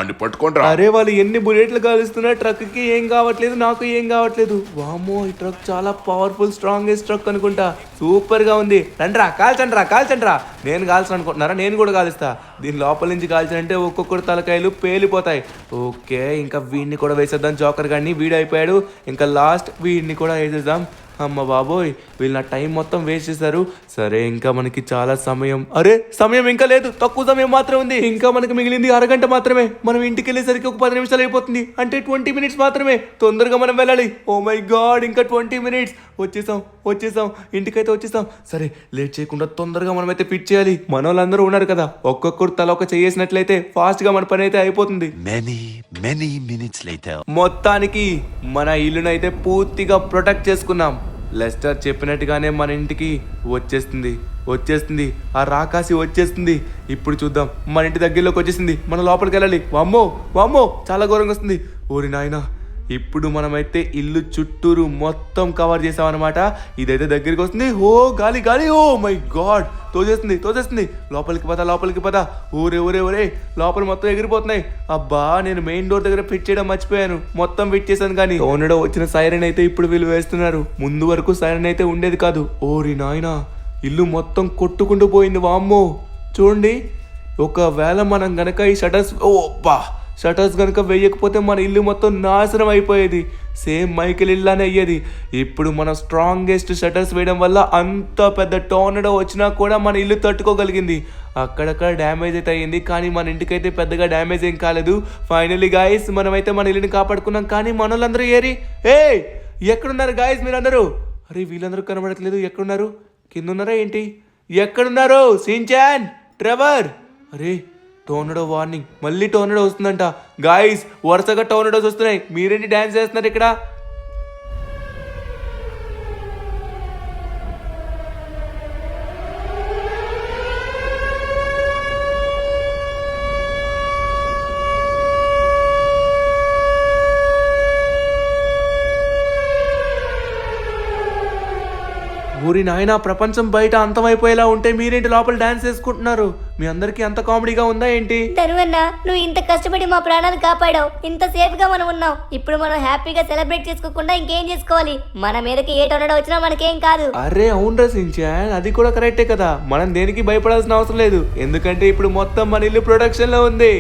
అని పట్టుకోండిరా. అరే, వాళ్ళు ఎన్ని బుల్లెట్లు కాలుస్తున్నా ట్రక్ కి ఏం కావట్లేదు, నాకు ఏం కావట్లేదు. వామ్మో, ఈ ట్రక్ చాలా పవర్ఫుల్, స్ట్రాంగెస్ట్ ట్రక్ అనుకుంటా. సూపర్ గా ఉంది. రండ్రా, కాల్చండ్రా. నేను కాల్చను అనుకుంటున్నారా? నేను కూడా కాలుస్తా. దీని లోపల నుంచి కాల్చాలంటే ఒక్కొక్కరు తలకాయలు పేలిపోతాయి. ఓకే, ఇంకా వీడిని కూడా వేసేద్దాం. జోకర్ గాడిని, వీడు అయిపోయాడు. ఇంకా లాస్ట్ వీడిని కూడా వేసేద్దాం. అమ్మ బాబోయ్, వీళ్ళు నా టైం మొత్తం వేస్ట్ చేశారు. సరే, ఇంకా మనకి చాలా సమయం. అరే, సమయం ఇంకా లేదు, తక్కువ సమయం మాత్రం ఉంది. ఇంకా మనకి మిగిలింది అరగంట మాత్రమే. మనం ఇంటికి వెళ్ళేసరికి ఒక 10 నిమిషాలు అయిపోతుంది. అంటే 20 minutes మాత్రమే. తొందరగా మనం వెళ్ళాలి. ఓ మై గాడ్, ఇంకా 20 minutes. వచ్చేసాం, ఇంటికైతే వచ్చేసాం. సరే, లేట్ చేయకుండా తొందరగా మనం అయితే ఫిట్ చేయాలి. మన వాళ్ళందరూ ఉన్నారు కదా, ఒక్కొక్కరు తల ఒక చేసినట్లయితే ఫాస్ట్ గా మన పని అయితే అయిపోతుంది. Many minutes later. మొత్తానికి మన ఇల్లునైతే పూర్తిగా ప్రొటెక్ట్ చేసుకున్నాం. లెస్టర్ చెప్పినట్టుగానే మన ఇంటికి వచ్చేస్తుంది. ఆ రాకాసి వచ్చేస్తుంది. ఇప్పుడు చూద్దాం. మన ఇంటి దగ్గరలోకి వచ్చేసింది. మన లోపలికి వెళ్ళాలి. వామ్మో, చాలా ఘోరంగా వస్తుంది. ఓరి నాయనా, ఇప్పుడు మనమైతే ఇల్లు చుట్టూరు మొత్తం కవర్ చేసామన్నమాట. ఇదైతే దగ్గరికి వస్తుంది. గాలి. ఓ మై గాడ్, తోచేస్తుంది. లోపలికి పద. ఊరే, లోపల మొత్తం ఎగిరిపోతున్నాయి. అబ్బా, నేను మెయిన్ డోర్ దగ్గర ఫిట్ చేయడం మర్చిపోయాను. మొత్తం ఫిట్ చేశాను. కానీ టోర్నడో వచ్చిన సైరన్ అయితే ఇప్పుడు వీళ్ళు వేస్తున్నారు. ముందు వరకు సైరన్ అయితే ఉండేది కాదు. ఓరి నాయనా, ఇల్లు మొత్తం కొట్టుకుంటూ పోయింది. వామ్మో, చూడండి. ఒకవేళ మనం గనక ఈ షటర్స్ కనుక వేయకపోతే మన ఇల్లు మొత్తం నాశనం అయిపోయేది. సేమ్ మైకేల్ ఇల్లానే అయ్యేది. ఇప్పుడు మన స్ట్రాంగెస్ట్ షటర్స్ వేయడం వల్ల అంత పెద్ద టోర్నడో వచ్చినా కూడా మన ఇల్లు తట్టుకోగలిగింది. అక్కడక్కడ డ్యామేజ్ అయితే అయ్యింది, కానీ మన ఇంటికైతే పెద్దగా డ్యామేజ్ ఏం కాలేదు. ఫైనల్లీ గాయస్, మనమైతే మన ఇల్లుని కాపాడుకున్నాం. కానీ మన వాళ్ళందరూ ఎక్కడున్నారు గాయస్ మీరందరూ? అరే, వీళ్ళందరూ కనబడట్లేదు. ఎక్కడున్నారు? కింద ఉన్నారా ఏంటి? ఎక్కడున్నారు? Shinchan, Trevor? అరే, టోర్నడో వార్నింగ్, మళ్ళీ టోర్నడో వస్తుందంట. గాయస్ వరుసగా టోర్నడోస్ వస్తున్నాయి, మీరేంటి డాన్స్ చేస్తున్నారు ఇక్కడ? ఊరి నాయన, ప్రపంచం బయట అంతమైపోయేలా ఉంటే మీరేంటి లోపల డాన్స్ చేసుకుంటున్నారు? మీ అందరికి అంత కామెడీగా ఉందా ఏంటి? ధనువన్న, నువ్వు ఇంత కష్టపడి మా ప్రాణాలు కాపాడావు, ఇంత సేఫ్ గా మనం ఉన్నాం. ఇప్పుడు మనం హ్యాపీగా సెలబ్రేట్ చేసుకోకుండా ఇంకేం చేసుకోవాలి? మన మీదకి ఏ టొర్నడో వచ్చినా మనకేం కాదు. అరే అవునరా సించాన్, అది కూడా కరెక్టే కదా. మనం దేనికి భయపడాల్సిన అవసరం లేదు, ఎందుకంటే ఇప్పుడు మొత్తం మన ఇల్లు ప్రొడక్షన్ లో ఉంది.